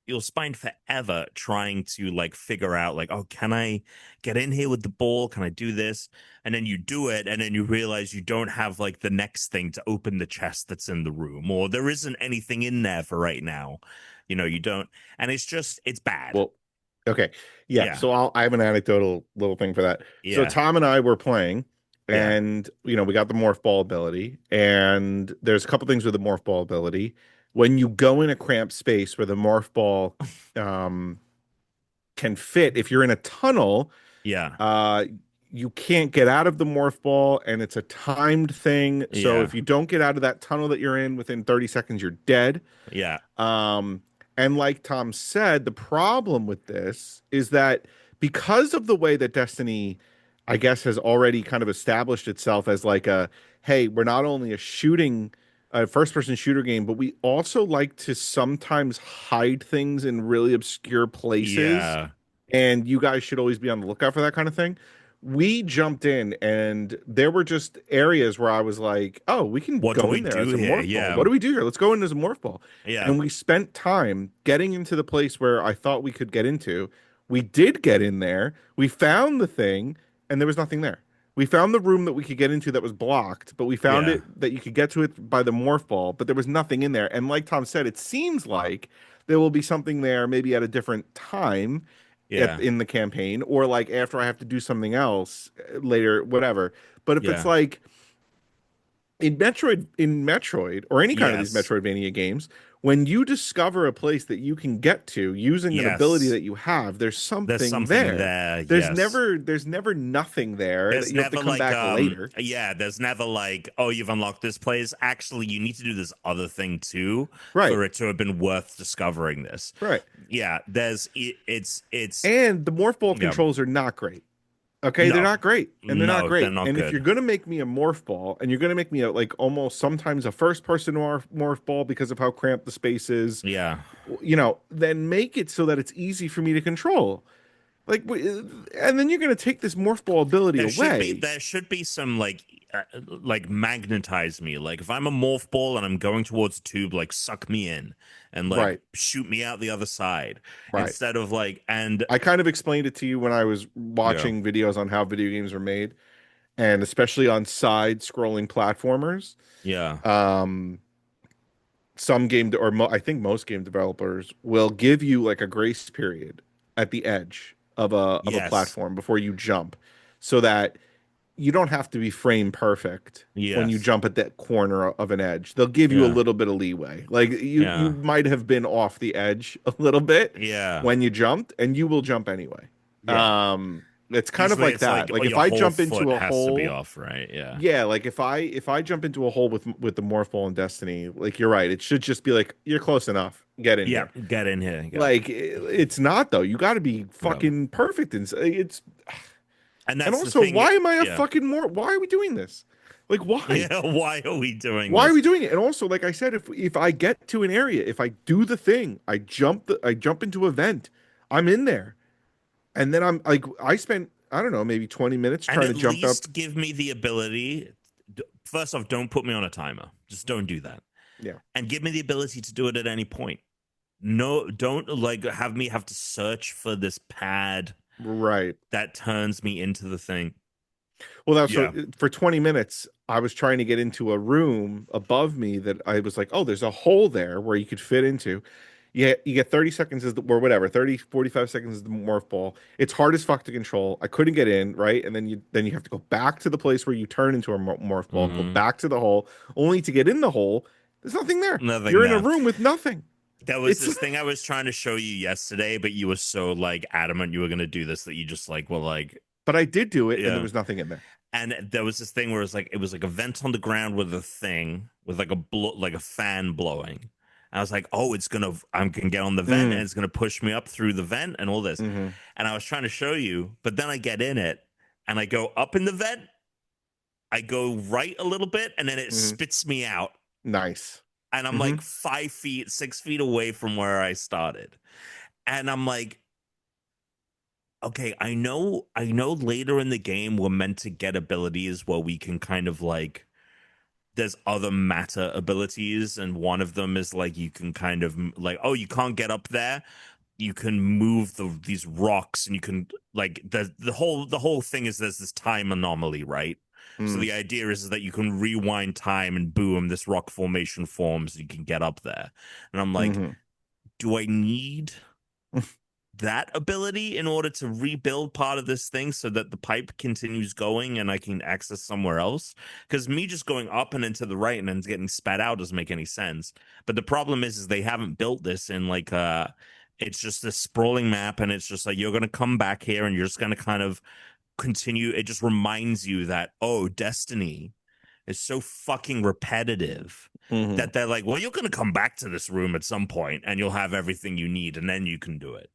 [SPEAKER 3] you'll spend forever trying to like figure out like, oh, can I get in here with the ball? Can I do this? And then you do it, and then you realize you don't have like the next thing to open the chest that's in the room, or there isn't anything in there for right now. You don't, and it's bad.
[SPEAKER 2] Well, okay. Yeah. So I have an anecdotal little thing for that. So
[SPEAKER 3] Yeah.
[SPEAKER 2] Tom and I were playing,
[SPEAKER 3] Yeah.
[SPEAKER 2] and we got the morph ball ability, and there's a couple things with the morph ball ability. When you go in a cramped space where the morph ball can fit, if you're in a tunnel,
[SPEAKER 3] Yeah.
[SPEAKER 2] you can't get out of the morph ball, and it's a timed thing. So
[SPEAKER 3] Yeah.
[SPEAKER 2] if you don't get out of that tunnel that you're in within 30 seconds, you're dead.
[SPEAKER 3] Yeah.
[SPEAKER 2] And like Tom said, the problem with this is that because of the way that Destiny, I guess, has already kind of established itself as like hey, we're not only a first-person shooter game, but we also like to sometimes hide things in really obscure places.
[SPEAKER 3] Yeah.
[SPEAKER 2] And you guys should always be on the lookout for that kind of thing. We jumped in, and there were just areas where I was like, "Oh, we can
[SPEAKER 3] What
[SPEAKER 2] go
[SPEAKER 3] do we
[SPEAKER 2] in there
[SPEAKER 3] do
[SPEAKER 2] as a
[SPEAKER 3] here?
[SPEAKER 2] morph
[SPEAKER 3] Yeah.
[SPEAKER 2] ball. What do we do here? Let's go in as a morph ball."
[SPEAKER 3] Yeah.
[SPEAKER 2] And we spent time getting into the place where I thought we could get into. We did get in there. We found the thing, and there was nothing there. We found the room that we could get into that was blocked, but we found
[SPEAKER 3] Yeah.
[SPEAKER 2] it that you could get to it by the morph ball, but there was nothing in there. And like Tom said, it seems like there will be something there maybe at a different time
[SPEAKER 3] Yeah.
[SPEAKER 2] in the campaign, or like after I have to do something else later, whatever. But if it's
[SPEAKER 3] Yeah.
[SPEAKER 2] like in Metroid, or any kind of these
[SPEAKER 3] Yes.
[SPEAKER 2] Metroidvania games, when you discover a place that you can get to using an ability
[SPEAKER 3] Yes.
[SPEAKER 2] that you have, there's
[SPEAKER 3] There's
[SPEAKER 2] something
[SPEAKER 3] something
[SPEAKER 2] there.
[SPEAKER 3] there.
[SPEAKER 2] There's
[SPEAKER 3] Yes.
[SPEAKER 2] never nothing there that
[SPEAKER 3] There's
[SPEAKER 2] you have to
[SPEAKER 3] never
[SPEAKER 2] come
[SPEAKER 3] like
[SPEAKER 2] back later.
[SPEAKER 3] there's never like, oh, you've unlocked this place. Actually, you need to do this other thing too
[SPEAKER 2] Right.
[SPEAKER 3] for it to have been worth discovering this.
[SPEAKER 2] Right.
[SPEAKER 3] Yeah, it's
[SPEAKER 2] And the morph ball
[SPEAKER 3] yeah.
[SPEAKER 2] controls are not great. Okay, they're
[SPEAKER 3] No.
[SPEAKER 2] not great, and they're not
[SPEAKER 3] No, they're
[SPEAKER 2] great.
[SPEAKER 3] not
[SPEAKER 2] And if
[SPEAKER 3] good.
[SPEAKER 2] you're gonna make me a morph ball, and you're gonna make me a, like, almost sometimes a first person morph ball because of how cramped the space is,
[SPEAKER 3] Yeah.
[SPEAKER 2] then make it so that it's easy for me to control. Like, and then you're gonna take this morph ball ability away.
[SPEAKER 3] There should be some like magnetize me. Like if I'm a morph ball and I'm going towards a tube, like suck me in and like
[SPEAKER 2] Right.
[SPEAKER 3] shoot me out the other side
[SPEAKER 2] Right.
[SPEAKER 3] instead of like and
[SPEAKER 2] I kind of explained it to you when I was watching videos on how video games are made, and especially on side-scrolling platformers.
[SPEAKER 3] yeah.
[SPEAKER 2] Some game I think most game developers will give you like a grace period at the edge of a
[SPEAKER 3] Yes.
[SPEAKER 2] platform before you jump, so that you don't have to be frame perfect when you
[SPEAKER 3] Yes.
[SPEAKER 2] jump at that corner of an edge. They'll give you a
[SPEAKER 3] Yeah.
[SPEAKER 2] little bit of leeway. Like you
[SPEAKER 3] Yeah.
[SPEAKER 2] might have been off the edge a little bit
[SPEAKER 3] Yeah.
[SPEAKER 2] when you jumped, and you will jump anyway.
[SPEAKER 3] Yeah.
[SPEAKER 2] It's kind of
[SPEAKER 3] Usually
[SPEAKER 2] like
[SPEAKER 3] it's
[SPEAKER 2] that. Like if
[SPEAKER 3] your
[SPEAKER 2] I
[SPEAKER 3] whole
[SPEAKER 2] jump
[SPEAKER 3] foot
[SPEAKER 2] into a
[SPEAKER 3] has to be
[SPEAKER 2] hole,
[SPEAKER 3] off, right? Yeah.
[SPEAKER 2] yeah, like if I jump into a hole with the morph ball in Destiny, like you're right, it should just be like you're close enough. Get in
[SPEAKER 3] Yeah.
[SPEAKER 2] here.
[SPEAKER 3] Get in here. Yeah.
[SPEAKER 2] Like it's not though. You got to be fucking perfect, and it's
[SPEAKER 3] And that's
[SPEAKER 2] and
[SPEAKER 3] the
[SPEAKER 2] also
[SPEAKER 3] thing.
[SPEAKER 2] why am I a
[SPEAKER 3] Yeah.
[SPEAKER 2] fucking more? Why are we doing this? Like why?
[SPEAKER 3] Yeah. Why are we doing
[SPEAKER 2] Why
[SPEAKER 3] this?
[SPEAKER 2] are we doing it? And also, like I said, if I get to an area, if I do the thing, I jump into a vent, I'm in there, and then I'm like I spent I don't know maybe 20 minutes
[SPEAKER 3] And
[SPEAKER 2] trying
[SPEAKER 3] at
[SPEAKER 2] to jump up.
[SPEAKER 3] least give me the ability. First off, don't put me on a timer. Just don't do that.
[SPEAKER 2] Yeah.
[SPEAKER 3] And give me the ability to do it at any point. No, don't like have me have to search for this pad
[SPEAKER 2] Right.
[SPEAKER 3] that turns me into the thing.
[SPEAKER 2] Well, that's
[SPEAKER 3] Yeah.
[SPEAKER 2] for 20 minutes, I was trying to get into a room above me that I was like, oh, there's a hole there where you could fit into. You get 30 seconds or whatever, 30, 45 seconds is the morph ball. It's hard as fuck to control. I couldn't get in, right? And then you have to go back to the place where you turn into a morph ball, go back to the hole, only to get in the hole. There's nothing there.
[SPEAKER 3] Nothing
[SPEAKER 2] You're in a
[SPEAKER 3] there.
[SPEAKER 2] room with nothing.
[SPEAKER 3] That was
[SPEAKER 2] It's
[SPEAKER 3] this thing I was trying to show you yesterday, but you were so like adamant you were gonna do this that you just like were like
[SPEAKER 2] But I did do it, and
[SPEAKER 3] Yeah.
[SPEAKER 2] there was nothing in there.
[SPEAKER 3] and there was this thing where it was like a vent on the ground with a thing with like a fan blowing. I was like, oh, I can get on the vent and it's gonna push me up through the vent and all this.
[SPEAKER 2] Mm-hmm.
[SPEAKER 3] And I was trying to show you, but then I get in it and I go up in the vent. I go right a little bit, and then it spits me out.
[SPEAKER 2] Nice.
[SPEAKER 3] And I'm like 5 feet, 6 feet away from where I started. And I'm like, okay, I know later in the game we're meant to get abilities where we can kind of like there's other matter abilities, and one of them is like you can kind of like, oh, you can't get up there. You can move these rocks, and you can like the whole thing is there's this time anomaly, right? So the idea is that you can rewind time and boom, this rock formation forms, you can get up there. And I'm like, do I need that ability in order to rebuild part of this thing so that the pipe continues going and I can access somewhere else? Because me just going up and into the right and then getting spat out doesn't make any sense. But the problem is they haven't built this in like it's just this sprawling map, and it's just like you're gonna come back here and you're just gonna kind of continue. It just reminds you that, oh, Destiny is so fucking repetitive that they're like, well, you're gonna come back to this room at some point and you'll have everything you need and then you can do it.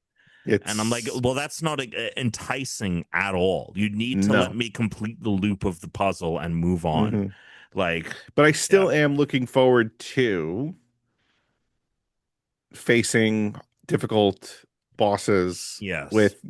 [SPEAKER 3] And I'm like, well, that's not enticing at all. You need to let me complete the loop of the puzzle and move on. Like,
[SPEAKER 2] but I still am looking forward to facing difficult bosses with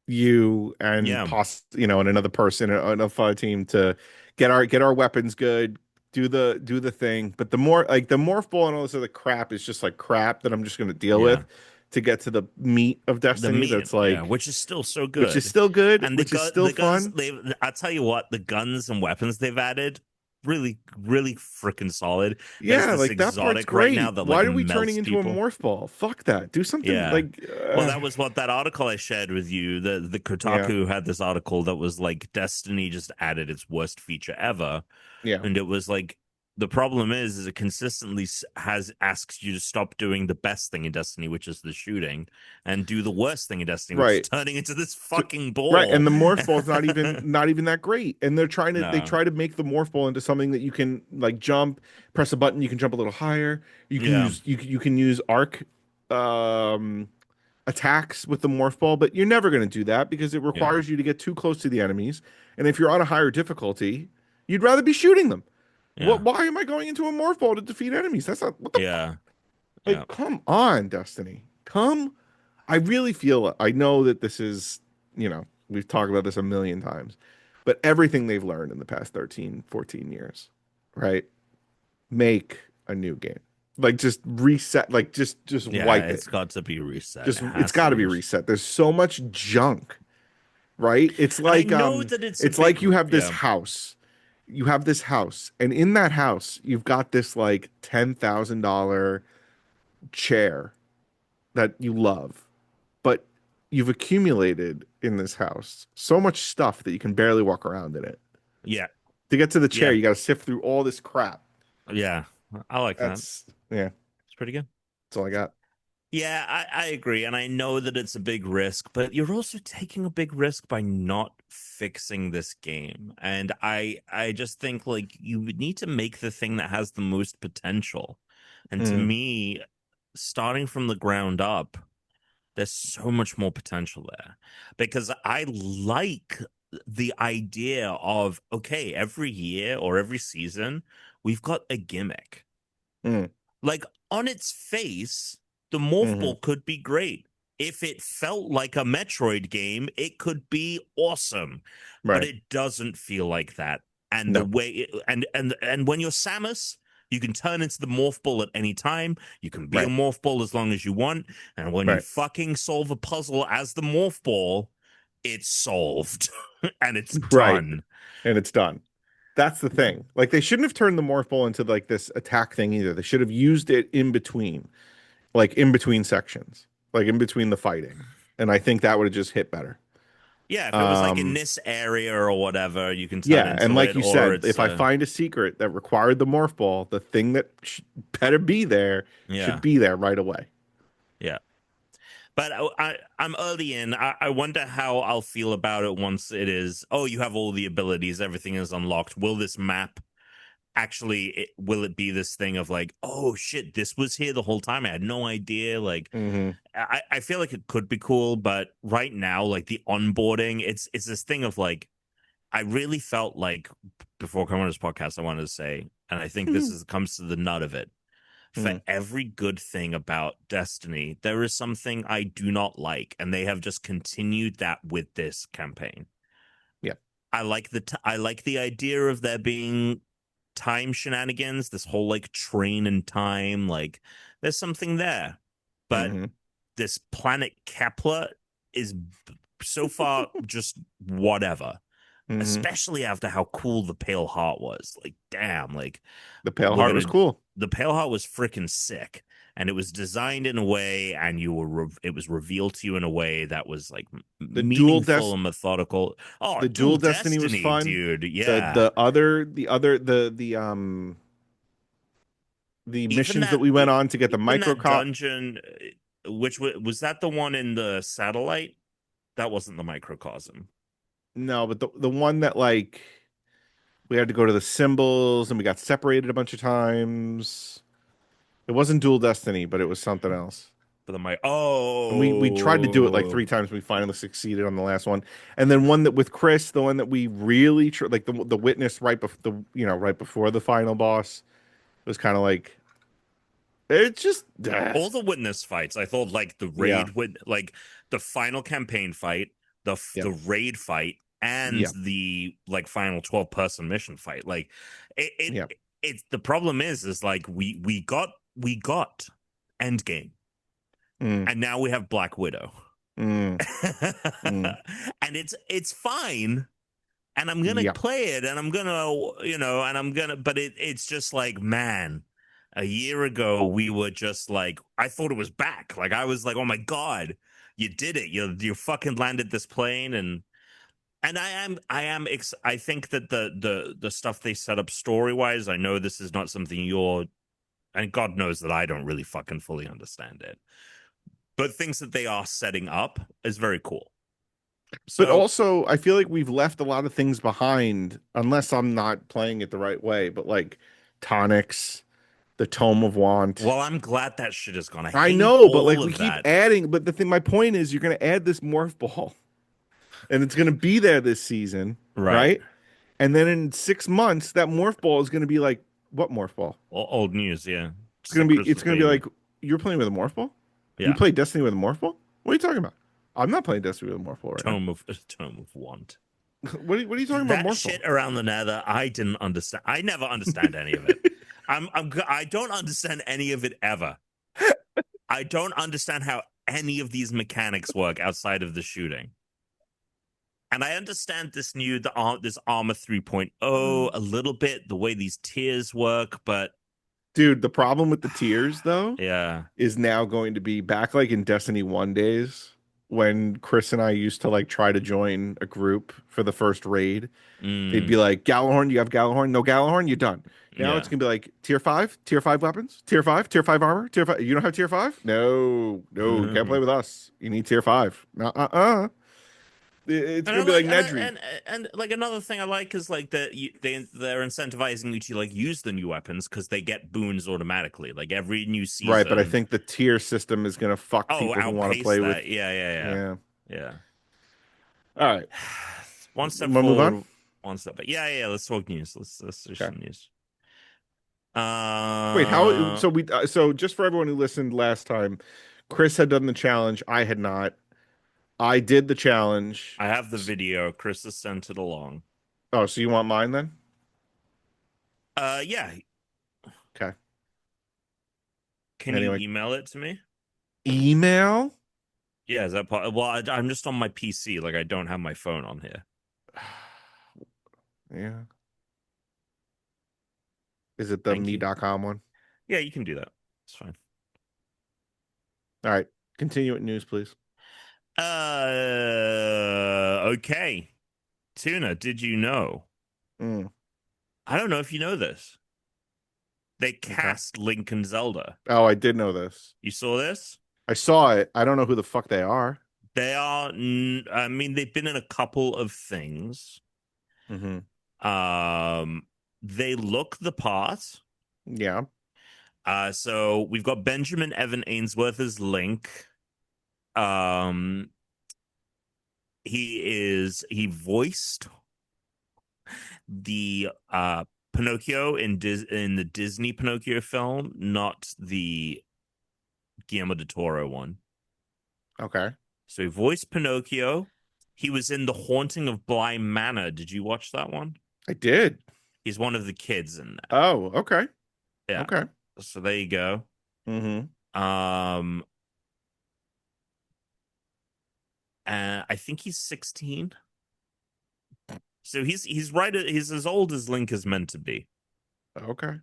[SPEAKER 2] you and and another person, another team to get our weapons good, do the thing. But the more like the morph ball and all this other crap is just like crap that I'm just going to deal with to get to the meat of Destiny. That's like,
[SPEAKER 3] which is still so good,
[SPEAKER 2] which is still good,
[SPEAKER 3] and
[SPEAKER 2] which is still fun.
[SPEAKER 3] I'll tell you what, the guns and weapons they've added, really, really freaking solid.
[SPEAKER 2] Yeah, like that part's great. Right now that,
[SPEAKER 3] why
[SPEAKER 2] are we turning into a morph ball? Fuck that. Do something like.
[SPEAKER 3] Well, that was what that article I shared with you. The Kotaku had this article that was like Destiny just added its worst feature ever.
[SPEAKER 2] Yeah,
[SPEAKER 3] and it was like. The problem is it consistently asks you to stop doing the best thing in Destiny, which is the shooting, and do the worst thing in Destiny, which is turning into this fucking ball.
[SPEAKER 2] Right, and the morph ball is not even that great. And they're trying to they try to make the morph ball into something that you can like jump, press a button, you can jump a little higher. You can use you can use arc attacks with the morph ball, but you're never going to do that because it requires you to get too close to the enemies. And if you're on a higher difficulty, you'd rather be shooting them.
[SPEAKER 3] Yeah.
[SPEAKER 2] Why am I going into a morph ball to defeat enemies? That's not what the fuck? Like, come on, Destiny. I really feel I know that this is, we've talked about this a million times, but everything they've learned in the past 13, 14 years, right? Make a new game. Like just reset, like just wipe it.
[SPEAKER 3] It's got to be reset.
[SPEAKER 2] It's got to be reset. There's so much junk, right? It's like
[SPEAKER 3] I know that
[SPEAKER 2] it's like you have this house. You have this house, and in that house, you've got this like $10,000 chair that you love, but you've accumulated in this house so much stuff that you can barely walk around in it.
[SPEAKER 3] Yeah.
[SPEAKER 2] To get to the chair, you got to sift through all this crap.
[SPEAKER 3] Yeah. I like that.
[SPEAKER 2] Yeah.
[SPEAKER 3] It's pretty good.
[SPEAKER 2] That's all I got.
[SPEAKER 3] Yeah, I agree. And I know that it's a big risk, but you're also taking a big risk by not fixing this game. And I just think like you need to make the thing that has the most potential. And to me, starting from the ground up, there's so much more potential there. Because I like the idea of, okay, every year or every season, we've got a gimmick. Like on its face, the morph ball could be great. If it felt like a Metroid game, it could be awesome. Right. But it doesn't feel like that. And the way and when you're Samus, you can turn into the morph ball at any time. You can be a morph ball as long as you want. And when you fucking solve a puzzle as the morph ball, it's solved. And it's done.
[SPEAKER 2] And it's done. That's the thing. Like they shouldn't have turned the morph ball into like this attack thing either. They should have used it in between. Like in between sections, like in between the fighting. And I think that would have just hit better.
[SPEAKER 3] Yeah, if it was like in this area or whatever, you can turn into
[SPEAKER 2] and like
[SPEAKER 3] it,
[SPEAKER 2] you said, if I find a secret that required the morph ball, the thing that better be there should be there right away.
[SPEAKER 3] Yeah. But I'm early in. I wonder how I'll feel about it once it is, oh, you have all the abilities, everything is unlocked. Will this map actually will it be this thing of like, oh shit, this was here the whole time, I had no idea? Like I feel like it could be cool, but right now like the onboarding, it's this thing of like I really felt like before coming on this podcast, I wanted to say, and I think this is comes to the nut of it. For every good thing about Destiny, there is something I do not like, and they have just continued that with this campaign.
[SPEAKER 2] Yeah,
[SPEAKER 3] I like I like the idea of there being time shenanigans, this whole like train and time, like there's something there. But this planet Kepler is so far just whatever. Especially after how cool the Pale Heart was. Like, damn, like
[SPEAKER 2] the Pale Heart was cool.
[SPEAKER 3] The Pale Heart was freaking sick, and it was designed in a way, and it was revealed to you in a way that was like
[SPEAKER 2] The
[SPEAKER 3] meaningful and methodical. Oh,
[SPEAKER 2] the
[SPEAKER 3] dual
[SPEAKER 2] Destiny was fun,
[SPEAKER 3] dude. Yeah.
[SPEAKER 2] The
[SPEAKER 3] Even
[SPEAKER 2] missions that we went on to get the microcosm
[SPEAKER 3] dungeon, which was that the one in the satellite? That wasn't the microcosm.
[SPEAKER 2] No, but the one that like we had to go to the symbols and we got separated a bunch of times. It wasn't Dual Destiny, but it was something else.
[SPEAKER 3] For the and
[SPEAKER 2] we tried to do it like 3 times. We finally succeeded on the last one, and then one that with Chris, the one that we really like the witness right before right before the final boss was kind of like it's just
[SPEAKER 3] all the witness fights. I thought like the raid with like the final campaign fight, the raid fight, and the like final 12-person mission fight. Like it's the problem is like we got Endgame, and now we have Black Widow, and it's fine. And I'm gonna play it, and I'm gonna, but it's just like, man, a year ago we were just like, I thought it was back. Like I was like, oh my god, you did it! You fucking landed this plane, and I think that the stuff they set up story wise, I know this is not something and God knows that I don't really fucking fully understand it, but things that they are setting up is very cool.
[SPEAKER 2] But also, I feel like we've left a lot of things behind, unless I'm not playing it the right way. But like tonics, the Tome of Want.
[SPEAKER 3] Well, I'm glad that shit is gone.
[SPEAKER 2] I know, but like we keep adding. But my point is, you're going to add this morph ball, and it's going to be there this season, right? And then in 6 months, that morph ball is going to be like, what morph ball?
[SPEAKER 3] Old news, yeah.
[SPEAKER 2] It's going to be like, you're playing with a morph ball? Yeah. You play Destiny with a morph ball? What are you talking about? I'm not playing Destiny with a morph ball right
[SPEAKER 3] now. Tome of Want.
[SPEAKER 2] What are you talking about?
[SPEAKER 3] That shit around the Nether, I didn't understand. I never understand any of it. I don't understand any of it ever. I don't understand how any of these mechanics work outside of the shooting. And I understand this this Armor 3.0 a little bit, the way these tiers work, but
[SPEAKER 2] dude, the problem with the tiers though,
[SPEAKER 3] is
[SPEAKER 2] now going to be back like in Destiny 1 days when Chris and I used to like try to join a group for the first raid. They'd be like, Gallahorn, you have Gallahorn? No Gallahorn, you're done. Now it's gonna be like tier 5 weapons, tier 5 armor, tier 5. You don't have tier 5? No, you can't play with us. You need tier 5. It's gonna be like Nedry.
[SPEAKER 3] And like another thing I like is like that they're incentivizing you to like use the new weapons because they get boons automatically. Like every new season,
[SPEAKER 2] right? But I think the tier system is gonna fuck people who want to play
[SPEAKER 3] that.
[SPEAKER 2] with.
[SPEAKER 3] Yeah.
[SPEAKER 2] All right,
[SPEAKER 3] one step
[SPEAKER 2] forward. Move on?
[SPEAKER 3] One step. But yeah. Let's talk news. Let's do some news.
[SPEAKER 2] Wait, how? So just for everyone who listened last time, Chris had done the challenge. I had not. I did the challenge.
[SPEAKER 3] I have the video. Chris has sent it along.
[SPEAKER 2] Oh, so you want mine then?
[SPEAKER 3] Yeah.
[SPEAKER 2] Okay.
[SPEAKER 3] Can you email it to me?
[SPEAKER 2] Email?
[SPEAKER 3] Yeah, is that part? Well, I'm just on my PC. Like, I don't have my phone on here.
[SPEAKER 2] Yeah. Is it the me.com one?
[SPEAKER 3] Yeah, you can do that. It's fine.
[SPEAKER 2] All right. Continue with news, please.
[SPEAKER 3] Okay. Tuna, did you know? I don't know if you know this. They cast Link and Zelda.
[SPEAKER 2] Oh, I did know this.
[SPEAKER 3] You saw this?
[SPEAKER 2] I saw it. I don't know who the fuck they are.
[SPEAKER 3] They are, I mean, they've been in a couple of things. They look the part.
[SPEAKER 2] Yeah.
[SPEAKER 3] So we've got Benjamin Evan Ainsworth as Link. He voiced the Pinocchio in the Disney Pinocchio film, not the Guillermo del Toro one.
[SPEAKER 2] Okay.
[SPEAKER 3] So he voiced Pinocchio. He was in The Haunting of Bly Manor. Did you watch that one?
[SPEAKER 2] I did.
[SPEAKER 3] He's one of the kids in that.
[SPEAKER 2] Oh, okay.
[SPEAKER 3] Yeah.
[SPEAKER 2] Okay.
[SPEAKER 3] So there you go.
[SPEAKER 2] Mm-hmm.
[SPEAKER 3] I think he's 16. So he's right. He's as old as Link is meant to be.
[SPEAKER 2] Okay.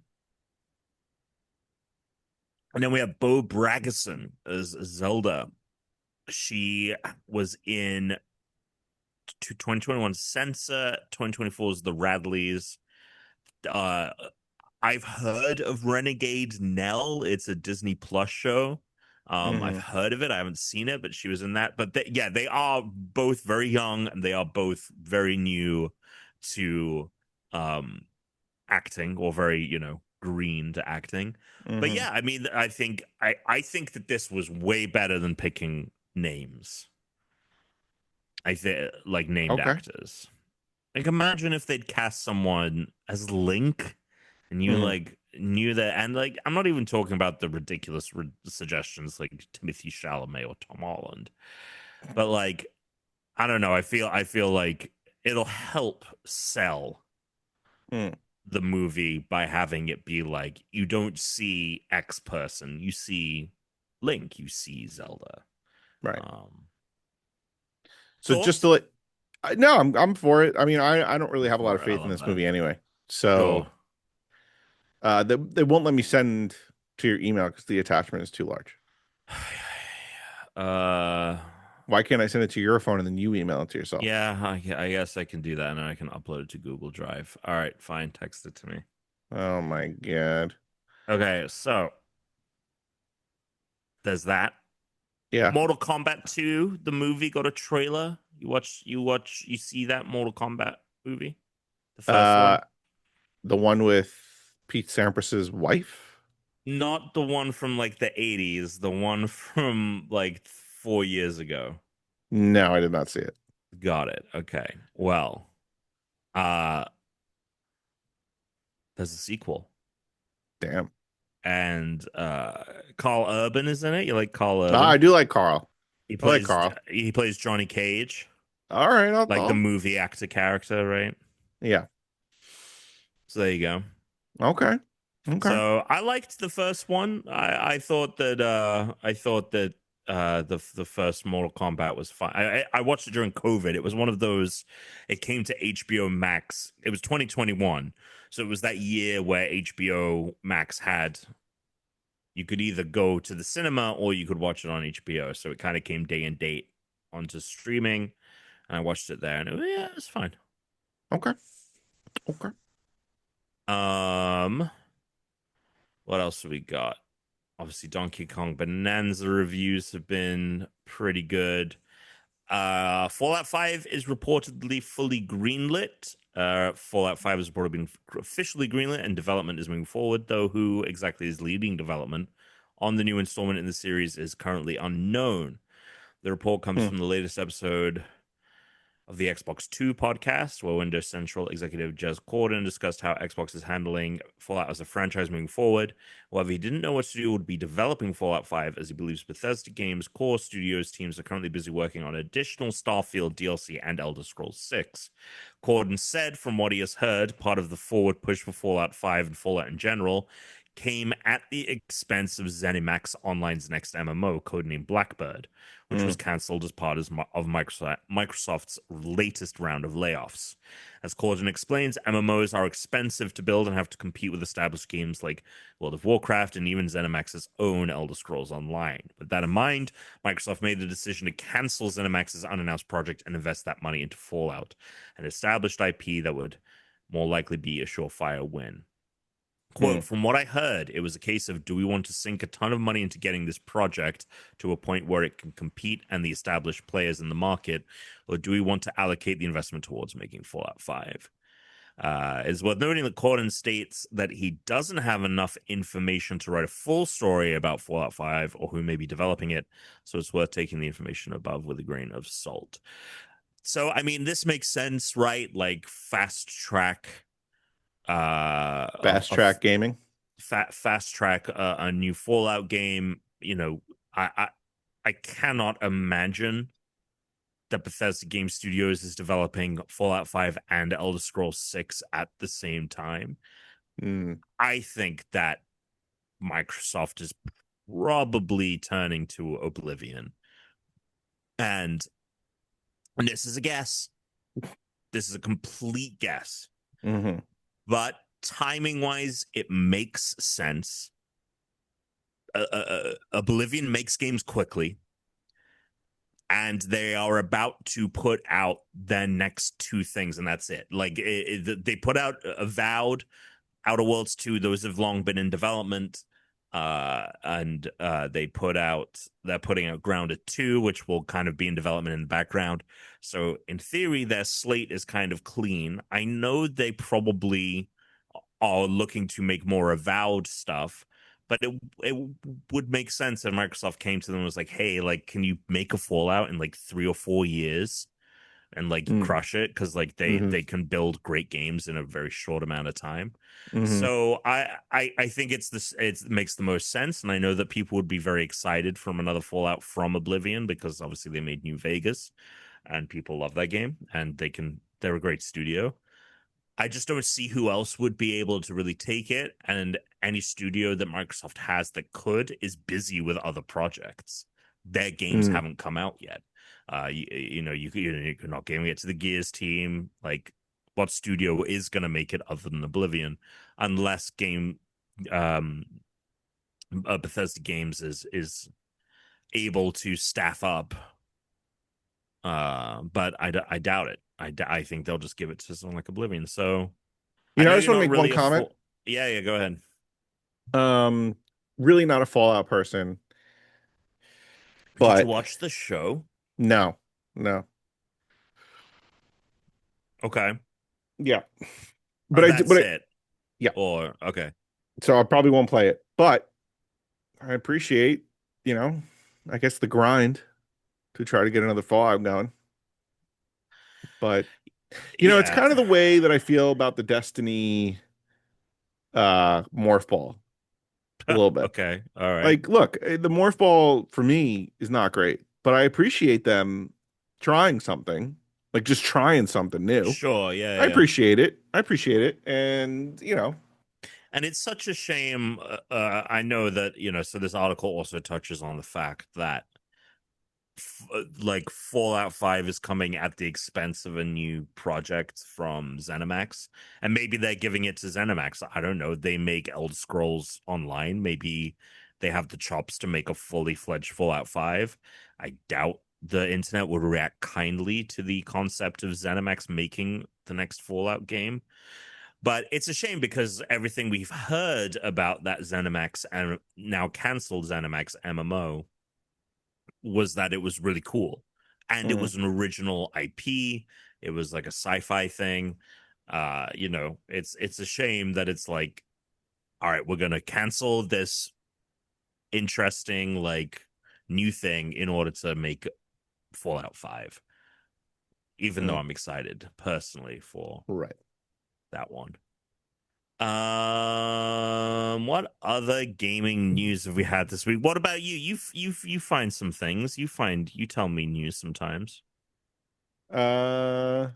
[SPEAKER 3] And then we have Bo Bragason as Zelda. She was in 2021 Censor, 2024 is The Radleys. Uh, I've heard of Renegade Nell. It's a Disney Plus show. I've
[SPEAKER 2] Mm-hmm.
[SPEAKER 3] heard of it. I haven't seen it, but she was in that. But yeah, they are both very young and they are both very new to acting, or very, green to acting. But
[SPEAKER 2] Mm-hmm.
[SPEAKER 3] yeah, I mean, I think that this was way better than picking names. I think, like, named
[SPEAKER 2] Okay.
[SPEAKER 3] actors. Like, imagine if they'd cast someone as Link, and you
[SPEAKER 2] Mm-hmm.
[SPEAKER 3] like knew that, and like, I'm not even talking about the ridiculous suggestions like Timothy Chalamet or Tom Holland, but like, I don't know. I feel like it'll help sell
[SPEAKER 2] Mm.
[SPEAKER 3] the movie by having it be like, you don't see X person, you see Link, you see Zelda.
[SPEAKER 2] Right.
[SPEAKER 3] Um,
[SPEAKER 2] So just to
[SPEAKER 3] Thoughts?
[SPEAKER 2] let no, I'm for it. I mean, I don't really have a lot
[SPEAKER 3] For
[SPEAKER 2] of
[SPEAKER 3] it, I
[SPEAKER 2] faith in
[SPEAKER 3] love
[SPEAKER 2] this
[SPEAKER 3] that.
[SPEAKER 2] movie anyway.
[SPEAKER 3] Sure.
[SPEAKER 2] So they won't let me send to your email because the attachment is too large.
[SPEAKER 3] uh
[SPEAKER 2] Why can't I send it to your phone and then you email it to yourself?
[SPEAKER 3] Yeah, I guess I can do that, and I can upload it to Google Drive. All right, fine. Text it to me.
[SPEAKER 2] Oh my God.
[SPEAKER 3] Okay, so there's that.
[SPEAKER 2] Yeah.
[SPEAKER 3] Mortal Kombat 2, the movie, got a trailer. You see that Mortal Kombat movie? The first
[SPEAKER 2] Uh
[SPEAKER 3] one?
[SPEAKER 2] the one with Pete Sampras's wife?
[SPEAKER 3] Not the one from like the 80s, the one from like 4 years ago.
[SPEAKER 2] No, I did not see it.
[SPEAKER 3] Got it. Okay. Well, uh, there's a sequel.
[SPEAKER 2] Damn.
[SPEAKER 3] And Carl Urban is in it. You like Carl
[SPEAKER 2] Ah, I
[SPEAKER 3] Urban?
[SPEAKER 2] do like Carl.
[SPEAKER 3] He
[SPEAKER 2] I like
[SPEAKER 3] plays
[SPEAKER 2] Carl.
[SPEAKER 3] he plays Johnny Cage,
[SPEAKER 2] All right,
[SPEAKER 3] like the movie actor character, right?
[SPEAKER 2] yeah.
[SPEAKER 3] So there you go.
[SPEAKER 2] Okay. Okay.
[SPEAKER 3] So I liked the first one. I thought that the first Mortal Kombat was fine. I watched it during COVID. It was one of those. It came to HBO Max. It was 2021, so it was that year where HBO Max had, you could either go to the cinema or you could watch it on HBO. So it kind of came day and date onto streaming, and I watched it there, and yeah, it was fine.
[SPEAKER 2] Okay. Okay.
[SPEAKER 3] Um, what else have we got? Obviously, Donkey Kong Bonanza reviews have been pretty good. Fallout 5 is reportedly fully greenlit. Fallout 5 has reportedly been officially greenlit, and development is moving forward, though who exactly is leading development on the new installment in the series is currently unknown. The report comes
[SPEAKER 2] Hmm.
[SPEAKER 3] from the latest episode of the Xbox 2 podcast, where Windows Central executive Jez Corden discussed how Xbox is handling Fallout as a franchise moving forward. However, he didn't know what studio would be developing Fallout 5, as he believes Bethesda Games' core studios teams are currently busy working on additional Starfield DLC and Elder Scrolls 6. Corden said, from what he has heard, part of the forward push for Fallout 5 and Fallout in general came at the expense of ZeniMax Online's next MMO, codenamed Blackbird, which
[SPEAKER 2] Hmm.
[SPEAKER 3] was cancelled as part of Microsoft's latest round of layoffs. As Corden explains, MMOs are expensive to build and have to compete with established games like World of Warcraft and even ZeniMax's own Elder Scrolls Online. With that in mind, Microsoft made the decision to cancel ZeniMax's unannounced project and invest that money into Fallout, an established IP that would more likely be a surefire win.
[SPEAKER 2] Hmm.
[SPEAKER 3] Quote, from what I heard, it was a case of, do we want to sink a ton of money into getting this project to a point where it can compete and the established players in the market, or do we want to allocate the investment towards making Fallout 5? It's worth noting that Corden states that he doesn't have enough information to write a full story about Fallout 5 or who may be developing it, so it's worth taking the information above with a grain of salt. So I mean, this makes sense, right? Like fast track,
[SPEAKER 2] Fast track gaming.
[SPEAKER 3] fast track a new Fallout game. You know, I cannot imagine that Bethesda Game Studios is developing Fallout 5 and Elder Scrolls 6 at the same time.
[SPEAKER 2] Mm.
[SPEAKER 3] I think that Microsoft is probably turning to Oblivion. And this is a guess. This is a complete guess.
[SPEAKER 2] Mm-hmm.
[SPEAKER 3] But timing wise, it makes sense. Oblivion makes games quickly, and they are about to put out their next two things, and that's it. Like they put out Avowed, Outer Worlds 2. Those have long been in development. And they're putting out Grounded 2, which will kind of be in development in the background. So in theory, their slate is kind of clean. I know they probably are looking to make more Avowed stuff, but it would make sense if Microsoft came to them and was like, hey, like, can you make a Fallout in like 3 or 4 years and like
[SPEAKER 2] Mm.
[SPEAKER 3] crush it? Because like
[SPEAKER 2] Mm-hmm.
[SPEAKER 3] they can build great games in a very short amount of time.
[SPEAKER 2] Mm-hmm.
[SPEAKER 3] So I think it makes the most sense, and I know that people would be very excited from another Fallout from Oblivion, because obviously they made New Vegas and people love that game, and they're a great studio. I just don't see who else would be able to really take it, and any studio that Microsoft has that could is busy with other projects. Their games
[SPEAKER 2] Mm.
[SPEAKER 3] haven't come out yet. You're not giving it to the Gears team. Like, what studio is going to make it other than Oblivion, unless um, Bethesda Games is able to staff up. But I doubt it. I think they'll just give it to someone like Oblivion. So I know
[SPEAKER 2] I just
[SPEAKER 3] you're
[SPEAKER 2] want to
[SPEAKER 3] not
[SPEAKER 2] make one
[SPEAKER 3] really a
[SPEAKER 2] comment.
[SPEAKER 3] full. Yeah, go ahead.
[SPEAKER 2] Um, really not a Fallout person,
[SPEAKER 3] Did you
[SPEAKER 2] but
[SPEAKER 3] watch the show?
[SPEAKER 2] no, no,
[SPEAKER 3] Okay.
[SPEAKER 2] yeah,
[SPEAKER 3] Oh,
[SPEAKER 2] but
[SPEAKER 3] that's
[SPEAKER 2] but
[SPEAKER 3] it.
[SPEAKER 2] yeah.
[SPEAKER 3] Or okay.
[SPEAKER 2] So I probably won't play it, but I appreciate, I guess the grind to try to get another Fallout going. But it's
[SPEAKER 3] Yeah.
[SPEAKER 2] kind of the way that I feel about the Destiny morph ball a little bit.
[SPEAKER 3] Okay. All right.
[SPEAKER 2] Like, look, the morph ball for me is not great, but I appreciate them trying something, like just trying something new.
[SPEAKER 3] Sure. Yeah.
[SPEAKER 2] I
[SPEAKER 3] Yeah.
[SPEAKER 2] appreciate it. I appreciate it. And,
[SPEAKER 3] And it's such a shame. I know that, so this article also touches on the fact that like Fallout 5 is coming at the expense of a new project from ZeniMax, and maybe they're giving it to ZeniMax. I don't know. They make Elder Scrolls Online. Maybe they have the chops to make a fully fledged Fallout 5. I doubt the internet would react kindly to the concept of ZeniMax making the next Fallout game. But it's a shame, because everything we've heard about that ZeniMax and now canceled ZeniMax MMO was that it was really cool, and it
[SPEAKER 2] mm,
[SPEAKER 3] was an original IP. It was like a sci-fi thing. It's a shame that it's like, all right, we're gonna cancel this interesting like new thing in order to make Fallout 5, even though
[SPEAKER 2] mm,
[SPEAKER 3] I'm excited personally for
[SPEAKER 2] right.
[SPEAKER 3] that one. What other gaming news have we had this week? What about you? You find some things. You tell me news sometimes.
[SPEAKER 2] Uh,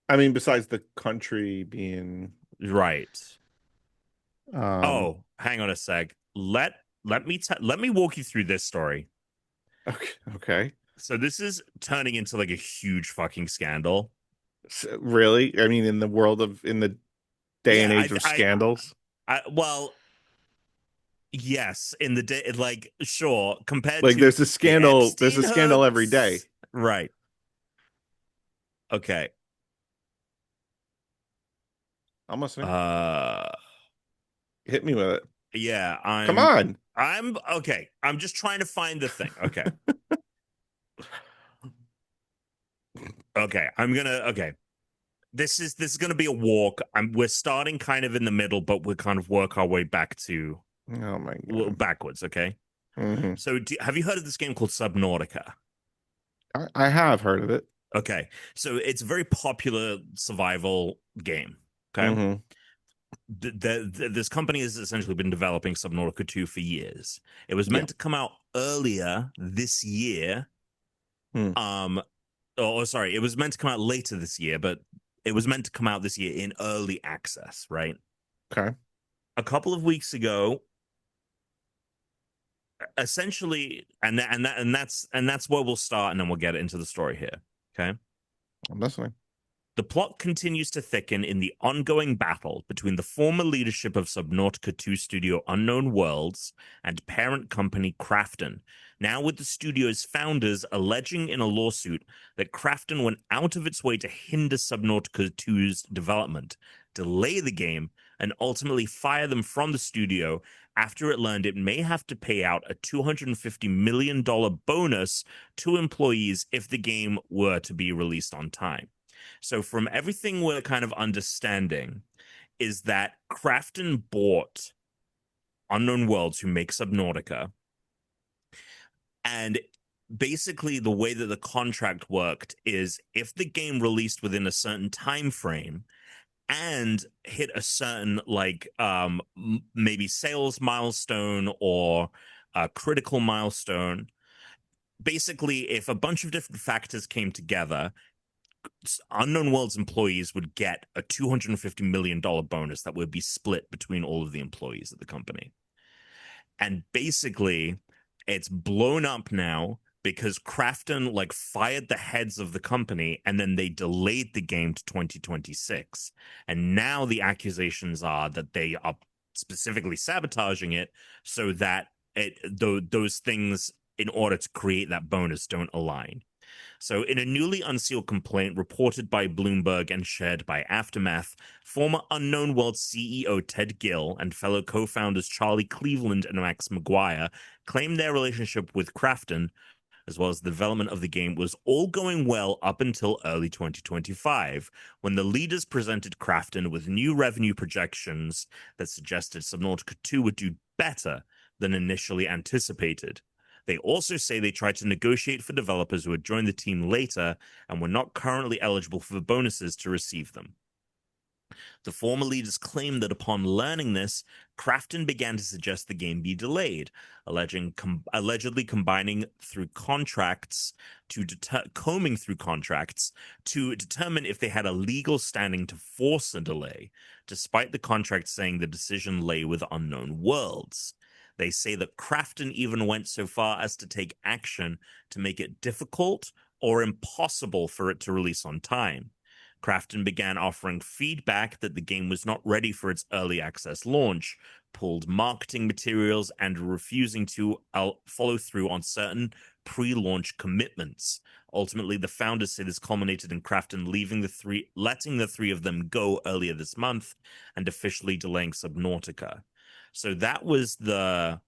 [SPEAKER 2] I mean, besides the country being,
[SPEAKER 3] Right.
[SPEAKER 2] um,
[SPEAKER 3] Oh, hang on a sec. Let me walk you through this story.
[SPEAKER 2] okay, okay.
[SPEAKER 3] So this is turning into like a huge fucking scandal.
[SPEAKER 2] Really? I mean, in the day and
[SPEAKER 3] Yeah,
[SPEAKER 2] age of scandals,
[SPEAKER 3] well, yes, in the day, like, sure, compared
[SPEAKER 2] like
[SPEAKER 3] to the
[SPEAKER 2] there's a
[SPEAKER 3] Epstein
[SPEAKER 2] scandal every day.
[SPEAKER 3] hooks, right? Okay.
[SPEAKER 2] I'm listening.
[SPEAKER 3] Uh,
[SPEAKER 2] Hit me with it.
[SPEAKER 3] yeah,
[SPEAKER 2] Come on.
[SPEAKER 3] I'm okay. I'm just trying to find the thing. Okay. Okay. Okay. This is gonna be a walk. We're starting kind of in the middle, but we'll kind of work our way back to
[SPEAKER 2] Oh my God.
[SPEAKER 3] backwards. Okay.
[SPEAKER 2] Hmm.
[SPEAKER 3] So have you heard of this game called Subnautica?
[SPEAKER 2] I have heard of it.
[SPEAKER 3] Okay, so it's a very popular survival game. Okay,
[SPEAKER 2] Mm-hmm.
[SPEAKER 3] this company has essentially been developing Subnautica 2 for years. It was
[SPEAKER 2] Yeah.
[SPEAKER 3] meant to come out earlier this year.
[SPEAKER 2] Hmm.
[SPEAKER 3] Sorry, it was meant to come out later this year, but it was meant to come out this year in early access, right?
[SPEAKER 2] Okay.
[SPEAKER 3] A couple of weeks ago, essentially, and that's where we'll start, and then we'll get into the story here. Okay.
[SPEAKER 2] I'm listening.
[SPEAKER 3] The plot continues to thicken in the ongoing battle between the former leadership of Subnautica 2 studio Unknown Worlds and parent company Krafton, now with the studio's founders alleging in a lawsuit that Krafton went out of its way to hinder Subnautica 2's development, delay the game, and ultimately fire them from the studio after it learned it may have to pay out a $250 million bonus to employees if the game were to be released on time. So from everything we're kind of understanding is that Krafton bought Unknown Worlds, who make Subnautica, and basically the way that the contract worked is if the game released within a certain time frame and hit a certain maybe sales milestone or a critical milestone, basically if a bunch of different factors came together, Unknown Worlds employees would get a $250 million bonus that would be split between all of the employees of the company. And basically, it's blown up now because Krafton fired the heads of the company and then they delayed the game to 2026. And now the accusations are that they are specifically sabotaging it so that those things in order to create that bonus don't align. So, in a newly unsealed complaint reported by Bloomberg and shared by Aftermath, former Unknown World CEO Ted Gill and fellow co founders Charlie Cleveland and Max McGuire claimed their relationship with Krafton, as well as the development of the game, was all going well up until early 2025, when the leaders presented Krafton with new revenue projections that suggested Subnautica 2 would do better than initially anticipated. They also say they tried to negotiate for developers who had joined the team later and were not currently eligible for the bonuses to receive them. The former leaders claimed that upon learning this, Krafton began to suggest the game be delayed, allegedly combining through contracts to combing through contracts to determine if they had a legal standing to force a delay, despite the contract saying the decision lay with Unknown Worlds. They say that Krafton even went so far as to take action to make it difficult or impossible for it to release on time. Krafton began offering feedback that the game was not ready for its early access launch, pulled marketing materials, and refusing to follow through on certain pre-launch commitments. Ultimately, the founders say this culminated in Krafton letting the three of them go earlier this month and officially delaying Subnautica. So that was the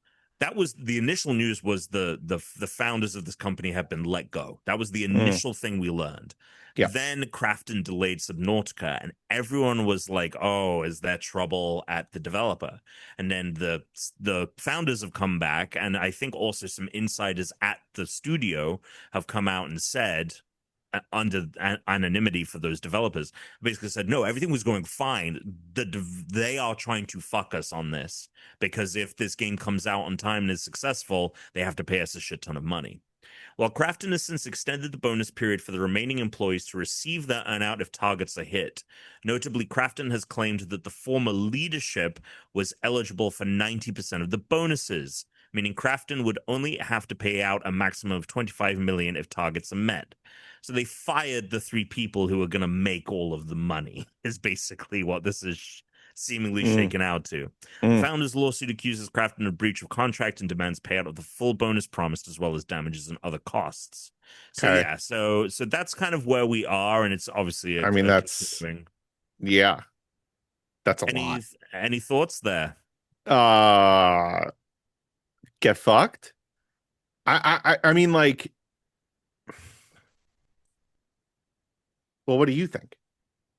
[SPEAKER 3] initial news was the founders of this company have been let go. That was the initial thing we learned.
[SPEAKER 2] Yeah.
[SPEAKER 3] Then Krafton delayed Subnautica, and everyone was like, "Oh, is there trouble at the developer?" And then the founders have come back, and I think also some insiders at the studio have come out and said, under anonymity for those developers, basically said, no, everything was going fine. They are trying to fuck us on this because if this game comes out on time and is successful, they have to pay us a shit ton of money. While Krafton has since extended the bonus period for the remaining employees to receive their earnout if targets are hit. Notably, Krafton has claimed that the former leadership was eligible for 90% of the bonuses, meaning Krafton would only have to pay out a maximum of $25 million if targets are met. So they fired the three people who are going to make all of the money, is basically what this is seemingly shaken out to. The founders' lawsuit accuses Krafton of breach of contract and demands payout of the full bonus promised, as well as damages and other costs. So
[SPEAKER 2] Okay.
[SPEAKER 3] yeah, so that's kind of where we are, and it's obviously
[SPEAKER 2] That's yeah, that's a lot.
[SPEAKER 3] Any thoughts there?
[SPEAKER 2] Get fucked. I mean, like, well, what do you think?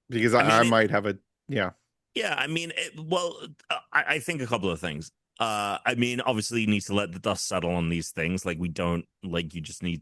[SPEAKER 2] Because I might have a yeah.
[SPEAKER 3] Yeah, I mean, I think a couple of things. I mean, obviously, you need to let the dust settle on these things. Like, we don't, like, you just need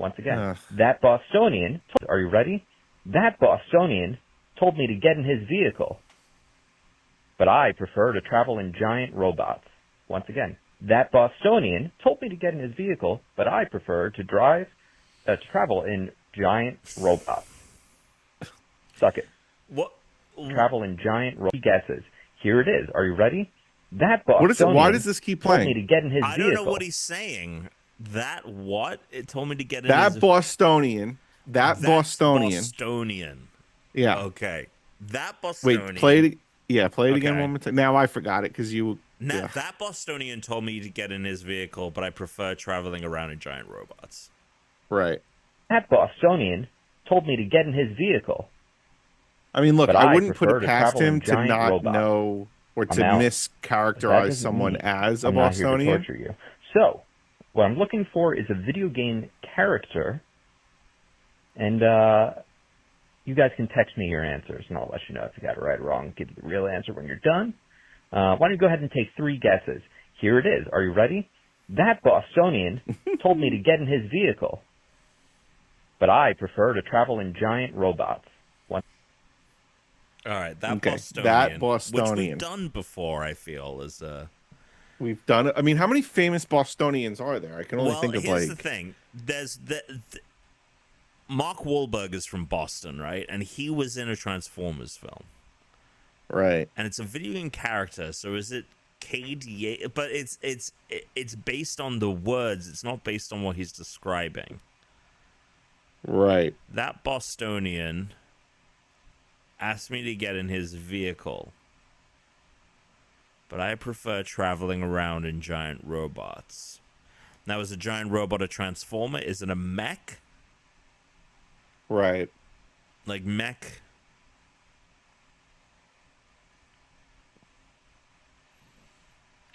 [SPEAKER 4] Once again, that Bostonian, are you ready? That Bostonian told me to get in his vehicle, but I prefer to travel in giant robots. Once again, that Bostonian told me to get in his vehicle, but I prefer to travel in giant robots. Suck it.
[SPEAKER 3] What?
[SPEAKER 4] Travel in giant robots. He guesses. Here it is. Are you ready? That Bostonian
[SPEAKER 2] What is it? Why does this keep playing?
[SPEAKER 4] told me to get in his vehicle.
[SPEAKER 3] I don't know what he's saying. That what? It told me to get in
[SPEAKER 2] that
[SPEAKER 3] his...
[SPEAKER 2] Bostonian. That Bostonian.
[SPEAKER 3] Bostonian.
[SPEAKER 2] Yeah.
[SPEAKER 3] Okay. That Bostonian.
[SPEAKER 2] Wait, play it. Yeah, play it again
[SPEAKER 3] Okay.
[SPEAKER 2] one more time. Now I forgot it because you. Yeah.
[SPEAKER 3] That Bostonian told me to get in his vehicle, but I prefer traveling around in giant robots.
[SPEAKER 2] Right.
[SPEAKER 4] That Bostonian told me to get in his vehicle.
[SPEAKER 2] I mean, look,
[SPEAKER 4] But
[SPEAKER 2] I
[SPEAKER 4] I
[SPEAKER 2] wouldn't put
[SPEAKER 4] prefer
[SPEAKER 2] it
[SPEAKER 4] to
[SPEAKER 2] past
[SPEAKER 4] travel in
[SPEAKER 2] him to
[SPEAKER 4] giant
[SPEAKER 2] not
[SPEAKER 4] robots.
[SPEAKER 2] know or
[SPEAKER 4] I'm
[SPEAKER 2] to
[SPEAKER 4] out. That
[SPEAKER 2] mischaracterize
[SPEAKER 4] doesn't
[SPEAKER 2] someone
[SPEAKER 4] mean
[SPEAKER 2] as a
[SPEAKER 4] I'm not here to
[SPEAKER 2] Bostonian.
[SPEAKER 4] torture you. So, what I'm looking for is a video game character, and you guys can text me your answers, and I'll let you know if you got it right or wrong. Give you the real answer when you're done. Why don't you go ahead and take 3 guesses? Here it is. Are you ready? That Bostonian told me to get in his vehicle, but I prefer to travel in giant robots.
[SPEAKER 3] All right, that
[SPEAKER 2] Okay,
[SPEAKER 3] Bostonian.
[SPEAKER 2] that
[SPEAKER 3] Which
[SPEAKER 2] Bostonian.
[SPEAKER 3] we've done before, I feel, is
[SPEAKER 2] We've done it. I mean, how many famous Bostonians are there? I can only think of
[SPEAKER 3] here's
[SPEAKER 2] like.
[SPEAKER 3] the thing. There's Mark Wahlberg is from Boston, right? And he was in a Transformers film.
[SPEAKER 2] Right.
[SPEAKER 3] And it's a video game character, so is it Cade Yates? But it's based on the words. It's not based on what he's describing.
[SPEAKER 2] Right.
[SPEAKER 3] That Bostonian asked me to get in his vehicle, but I prefer traveling around in giant robots. Now, is a giant robot a transformer? Is it a mech?
[SPEAKER 2] Right.
[SPEAKER 3] Like mech?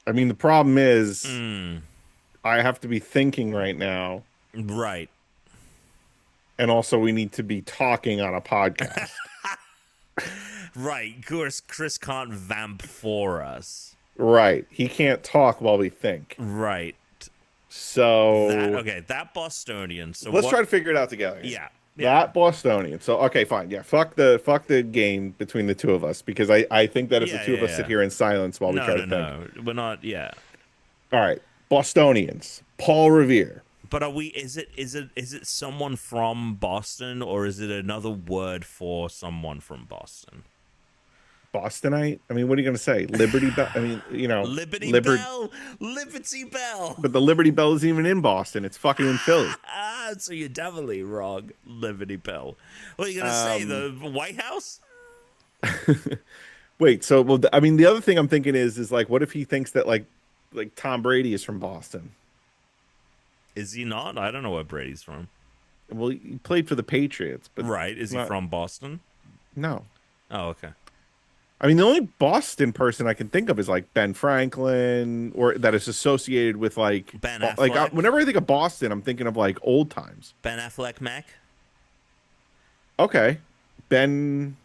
[SPEAKER 2] I mean, the problem is
[SPEAKER 3] Hmm.
[SPEAKER 2] I have to be thinking right now,
[SPEAKER 3] Right.
[SPEAKER 2] and also we need to be talking on a podcast.
[SPEAKER 3] Right. Of course, Chris can't vamp for us.
[SPEAKER 2] Right. He can't talk while we think.
[SPEAKER 3] Right.
[SPEAKER 2] So
[SPEAKER 3] That Bostonian. So
[SPEAKER 2] let's try to figure it out together.
[SPEAKER 3] Yeah.
[SPEAKER 2] That Bostonian. So okay, fine. Yeah, fuck the game between the two of us because I think that if the two of us sit here in silence while we try to think.
[SPEAKER 3] No, we're not. Yeah.
[SPEAKER 2] All right, Bostonians. Paul Revere.
[SPEAKER 3] But are we? Is it someone from Boston, or is it another word for someone from Boston?
[SPEAKER 2] Bostonite? I mean, what are you going to say? Liberty Bell? I mean, you know,
[SPEAKER 3] Liberty Bell.
[SPEAKER 2] But the Liberty Bell isn't even in Boston. It's fucking in Philly.
[SPEAKER 3] So you're definitely wrong. Liberty Bell. What are you going to say? The White House?
[SPEAKER 2] Wait, so well, I mean, the other thing I'm thinking is like, what if he thinks that like Tom Brady is from Boston?
[SPEAKER 3] Is he not? I don't know where Brady's from.
[SPEAKER 2] Well, he played for the Patriots, but
[SPEAKER 3] Right? Is he
[SPEAKER 2] not-
[SPEAKER 3] from Boston?
[SPEAKER 2] No.
[SPEAKER 3] Oh, okay.
[SPEAKER 2] I mean, the only Boston person I can think of is like Ben Franklin, or that is associated with like
[SPEAKER 3] Ben
[SPEAKER 2] like
[SPEAKER 3] Affleck?
[SPEAKER 2] whenever I think of Boston, I'm thinking of like old times.
[SPEAKER 3] Ben Affleck, Mac.
[SPEAKER 2] Okay, Ben,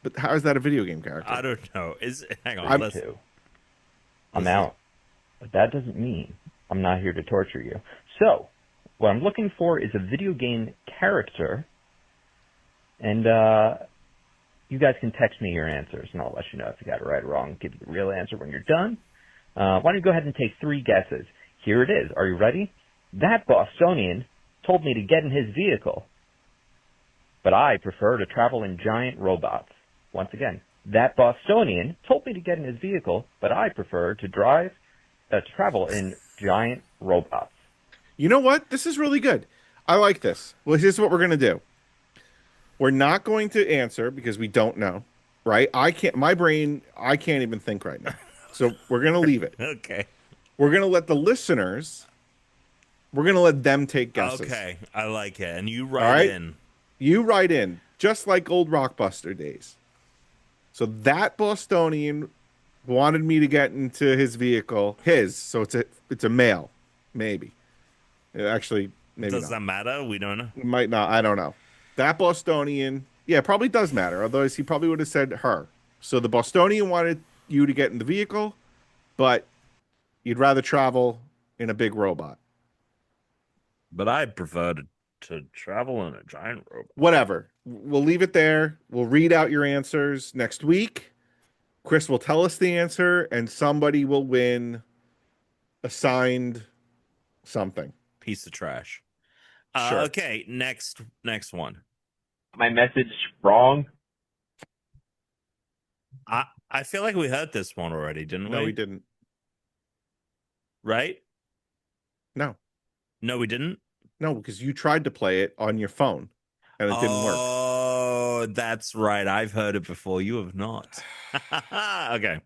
[SPEAKER 2] but how is that a video game character?
[SPEAKER 3] I don't know. Hang on.
[SPEAKER 4] I'm
[SPEAKER 3] Let's,
[SPEAKER 4] I'm out. But that doesn't mean I'm not here to torture you. So, what I'm looking for is a video game character, and you guys can text me your answers, and I'll let you know if you got it right or wrong. Give you the real answer when you're done. Why don't you go ahead and take 3 guesses? Here it is. Are you ready? That Bostonian told me to get in his vehicle, but I prefer to travel in giant robots. Once again, that Bostonian told me to get in his vehicle, but I prefer to travel in giant robots.
[SPEAKER 2] You know what? This is really good. I like this. Well, here's what we're gonna do. We're not going to answer because we don't know, right? I can't even think right now. So we're going to leave it.
[SPEAKER 3] okay.
[SPEAKER 2] We're going to let the listeners, we're going to let them take guesses.
[SPEAKER 3] Okay. I like it. And you
[SPEAKER 2] All
[SPEAKER 3] write
[SPEAKER 2] right?
[SPEAKER 3] in.
[SPEAKER 2] You write in, just like old Rockbuster days. So that Bostonian wanted me to get into his vehicle. So it's a male, maybe. Actually, maybe
[SPEAKER 3] Does
[SPEAKER 2] not.
[SPEAKER 3] that matter? We don't know.
[SPEAKER 2] It might not. I don't know. That Bostonian, yeah, probably does matter. Otherwise, he probably would have said her. So the Bostonian wanted you to get in the vehicle, but you'd rather travel in a big robot.
[SPEAKER 3] But I prefer to to travel in a giant robot.
[SPEAKER 2] Whatever. We'll leave it there. We'll read out your answers next week. Chris will tell us the answer, and somebody will win a signed something.
[SPEAKER 3] Piece of trash.
[SPEAKER 2] Sure.
[SPEAKER 3] Okay, next one.
[SPEAKER 5] My message wrong.
[SPEAKER 3] I feel like we heard this one already, didn't we?
[SPEAKER 2] No, we didn't.
[SPEAKER 3] Right?
[SPEAKER 2] No.
[SPEAKER 3] No, we didn't.
[SPEAKER 2] No, because you tried to play it on your phone, and it didn't work.
[SPEAKER 3] Oh, that's right. I've heard it before. You have not. Okay.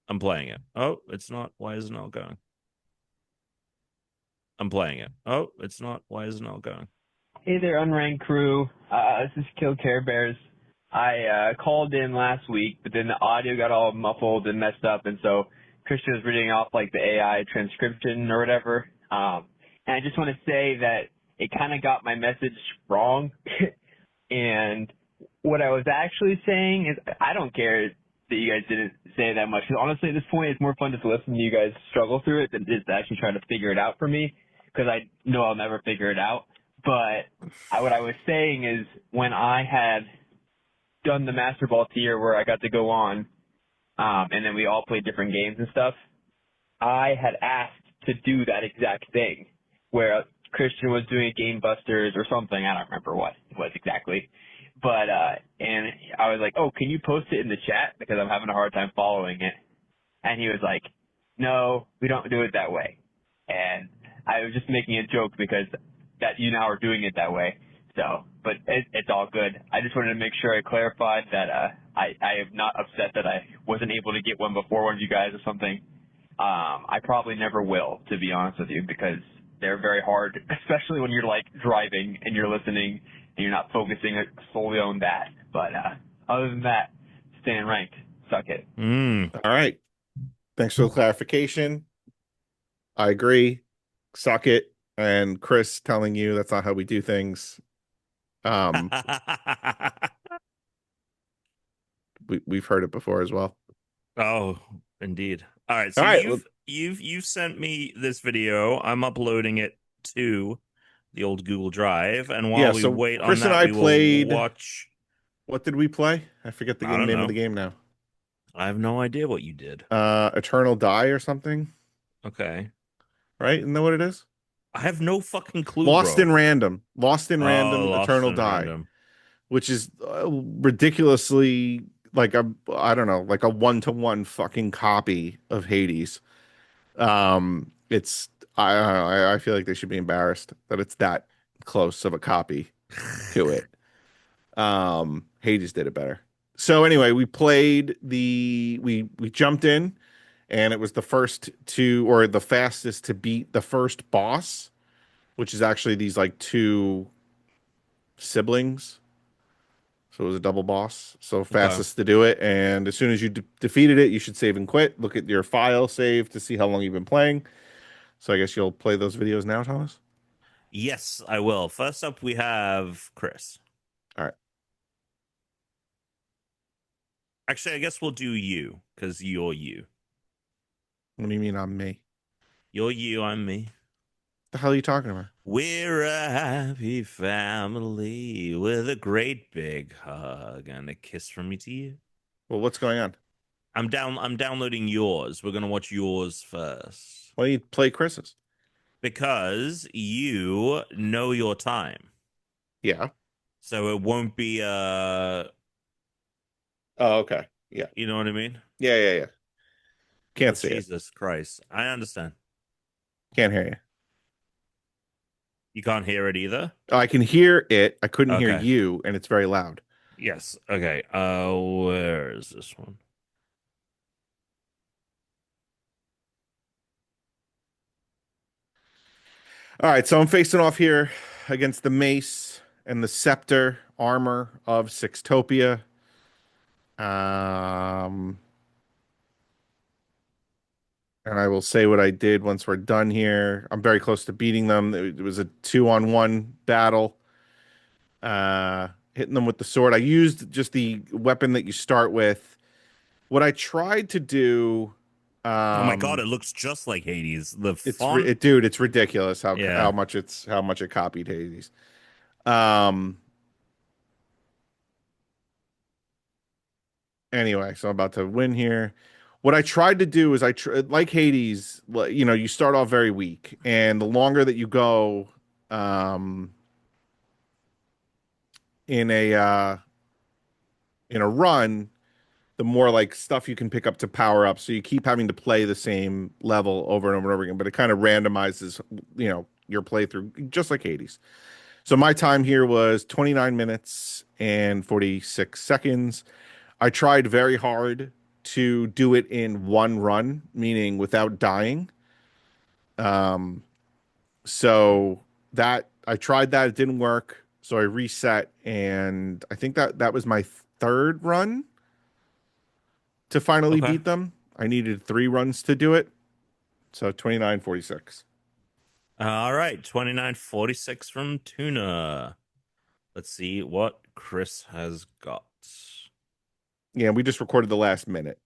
[SPEAKER 3] I'm playing it. Oh, it's not. Why is it not going? I'm playing it. Oh, it's not. Why is it not going?
[SPEAKER 5] Hey there, Unranked crew. This is Kill Care Bears. I called in last week, but then the audio got all muffled and messed up, and so Christian was reading off like the AI transcription or whatever. And I just want to say that it kind of got my message wrong. And what I was actually saying is I don't care that you guys didn't say that much. Because honestly, at this point, it's more fun just to listen to you guys struggle through it than just actually trying to figure it out for me. Because I know I'll never figure it out. But what I was saying is when I had done the Master Ball tier where I got to go on, and then we all played different games and stuff, I had asked to do that exact thing where Christian was doing a Game Busters or something. I don't remember what it was exactly. But, and I was like, oh, can you post it in the chat? Because I'm having a hard time following it. And he was like, no, we don't do it that way. And I was just making a joke because that you now are doing it that way. So, but it's all good. I just wanted to make sure I clarified that I am not upset that I wasn't able to get one before one of you guys or something. I probably never will, to be honest with you, because they're very hard, especially when you're like driving and you're listening and you're not focusing solely on that. But other than that, stay ranked. Suck it.
[SPEAKER 2] All right. Thanks for the clarification. I agree. Suck it. And Chris telling you that's not how we do things. We've heard it before as well.
[SPEAKER 3] Oh, indeed. All right. So
[SPEAKER 2] All right,
[SPEAKER 3] you've sent me this video. I'm uploading it to the old Google Drive, and while we wait
[SPEAKER 2] Chris
[SPEAKER 3] on that,
[SPEAKER 2] and I played.
[SPEAKER 3] Watch.
[SPEAKER 2] What did we play? I forget the name of the game now.
[SPEAKER 3] I have no idea what you did.
[SPEAKER 2] Eternal Die or something.
[SPEAKER 3] Okay.
[SPEAKER 2] Right? Isn't that what it is?
[SPEAKER 3] I have no fucking clue.
[SPEAKER 2] Lost in Random. Eternal Die.
[SPEAKER 3] Random.
[SPEAKER 2] Which is ridiculously like a 1-to-1 fucking copy of Hades. It's I feel like they should be embarrassed that it's that close of a copy to it. Hades did it better. So anyway, we jumped in, and it was the fastest to beat the first boss, which is actually these like two siblings. So it was a double boss. So fastest to do it. And as soon as you defeated it, you should save and quit. Look at your file save to see how long you've been playing. So I guess you'll play those videos now, Thomas?
[SPEAKER 3] Yes, I will. First up, we have Chris.
[SPEAKER 2] All right.
[SPEAKER 3] Actually, I guess we'll do you, because you're you.
[SPEAKER 2] What do you mean I'm me?
[SPEAKER 3] You're you, I'm me.
[SPEAKER 2] The hell are you talking about?
[SPEAKER 3] We're a happy family with a great big hug and a kiss from me to you.
[SPEAKER 2] Well, what's going on?
[SPEAKER 3] I'm downloading yours. We're gonna watch yours first.
[SPEAKER 2] Why don't you play Chris's?
[SPEAKER 3] Because you know your time.
[SPEAKER 2] Yeah.
[SPEAKER 3] So it won't be
[SPEAKER 2] Oh, okay. Yeah.
[SPEAKER 3] You know what I mean?
[SPEAKER 2] Yeah. Can't see it.
[SPEAKER 3] Jesus Christ. I understand.
[SPEAKER 2] Can't hear you.
[SPEAKER 3] You can't hear it either?
[SPEAKER 2] Oh, I can hear it. I couldn't hear
[SPEAKER 3] Okay.
[SPEAKER 2] you, and it's very loud.
[SPEAKER 3] Yes. Okay. Where is this one?
[SPEAKER 2] All right, so I'm facing off here against the mace and the scepter armor of Sixtopia. And I will say what I did once we're done here. I'm very close to beating them. It was a 2-on-1 battle. Hitting them with the sword. I used just the weapon that you start with. What I tried to do
[SPEAKER 3] Oh my god, it looks just like Hades. The
[SPEAKER 2] It's
[SPEAKER 3] font.
[SPEAKER 2] dude, it's ridiculous
[SPEAKER 3] Yeah.
[SPEAKER 2] how much it copied Hades. Um. Anyway, so I'm about to win here. What I tried to do is like Hades, you start off very weak, and the longer that you go, um, in a run, the more like stuff you can pick up to power up. So you keep having to play the same level over and over and over again, but it kind of randomizes, your playthrough, just like Hades. So my time here was 29 minutes and 46 seconds. I tried very hard to do it in one run, meaning without dying. Um, so that I tried that, it didn't work. So I reset, and I think that was my third run to finally
[SPEAKER 3] Okay.
[SPEAKER 2] beat them. I needed 3 runs to do it. So 29:46.
[SPEAKER 3] All right, 29:46 from Tuna. Let's see what Chris has got.
[SPEAKER 2] Yeah, we just recorded the last minute.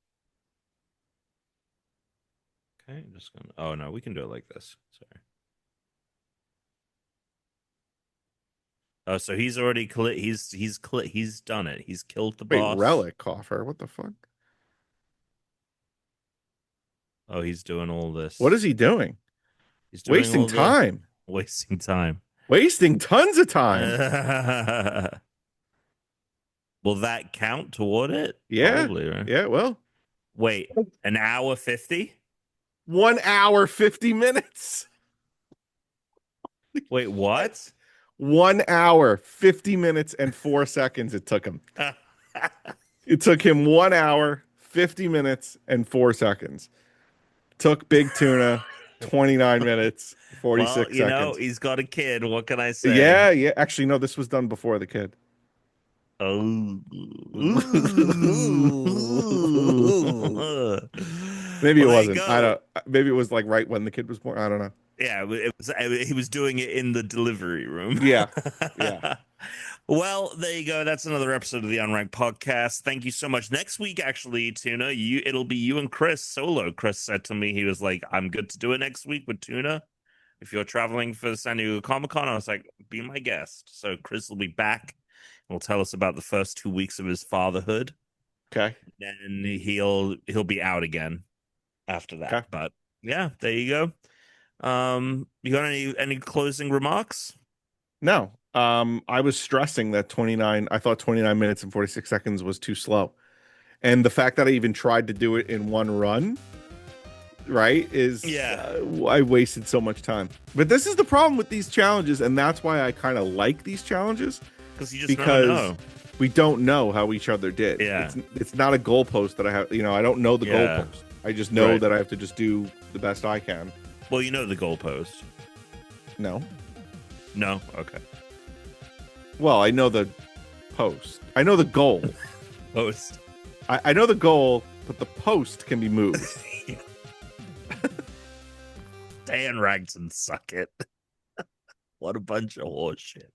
[SPEAKER 3] Okay, I'm just gonna. Oh no, we can do it like this. Sorry. Oh, so he's already he's done it. He's killed the
[SPEAKER 2] Wait,
[SPEAKER 3] boss.
[SPEAKER 2] relic coffer. What the fuck?
[SPEAKER 3] Oh, he's doing all this.
[SPEAKER 2] What is he doing?
[SPEAKER 3] He's doing
[SPEAKER 2] Wasting
[SPEAKER 3] all the-
[SPEAKER 2] time.
[SPEAKER 3] Wasting time.
[SPEAKER 2] Wasting tons of time.
[SPEAKER 3] Will that count toward it?
[SPEAKER 2] Yeah.
[SPEAKER 3] Probably, right?
[SPEAKER 2] Yeah, well.
[SPEAKER 3] Wait, an hour 50?
[SPEAKER 2] 1 hour 50 minutes.
[SPEAKER 3] Wait, what?
[SPEAKER 2] 1 hour 50 minutes and 4 seconds it took him. It took him 1 hour 50 minutes and 4 seconds. Took Big Tuna 29 minutes 46 seconds.
[SPEAKER 3] He's got a kid. What can I say?
[SPEAKER 2] Yeah. Actually, no, this was done before the kid.
[SPEAKER 3] Oh.
[SPEAKER 2] Maybe it
[SPEAKER 3] Well, there you
[SPEAKER 2] wasn't.
[SPEAKER 3] go.
[SPEAKER 2] I don't. Maybe it was like right when the kid was born. I don't know.
[SPEAKER 3] Yeah, he was doing it in the delivery room.
[SPEAKER 2] Yeah.
[SPEAKER 3] Well, there you go. That's another episode of the Unranked podcast. Thank you so much. Next week, actually, Tuna, it'll be you and Chris solo. Chris said to me, he was like, "I'm good to do it next week with Tuna. If you're traveling for San Diego Comic-Con," I was like, "Be my guest." So Chris will be back. Will tell us about the first 2 weeks of his fatherhood.
[SPEAKER 2] Okay.
[SPEAKER 3] Then he'll be out again after that.
[SPEAKER 2] Okay.
[SPEAKER 3] But yeah, there you go. You got any closing remarks?
[SPEAKER 2] No. I was stressing that 29. I thought 29 minutes and 46 seconds was too slow, and the fact that I even tried to do it in one run, right, is I wasted so much time. But this is the problem with these challenges, and that's why I kind of like these challenges. Because we don't know how each other did.
[SPEAKER 3] Yeah.
[SPEAKER 2] It's not a goalpost that I have. I don't know the goalpost. I just know that I have to just do the best I can.
[SPEAKER 3] Well, you know the goalpost.
[SPEAKER 2] No.
[SPEAKER 3] Okay.
[SPEAKER 2] Well, I know the post. I know the goal.
[SPEAKER 3] Post.
[SPEAKER 2] I know the goal, but the post can be moved.
[SPEAKER 3] Dan Ragson, suck it. What a bunch of horseshit.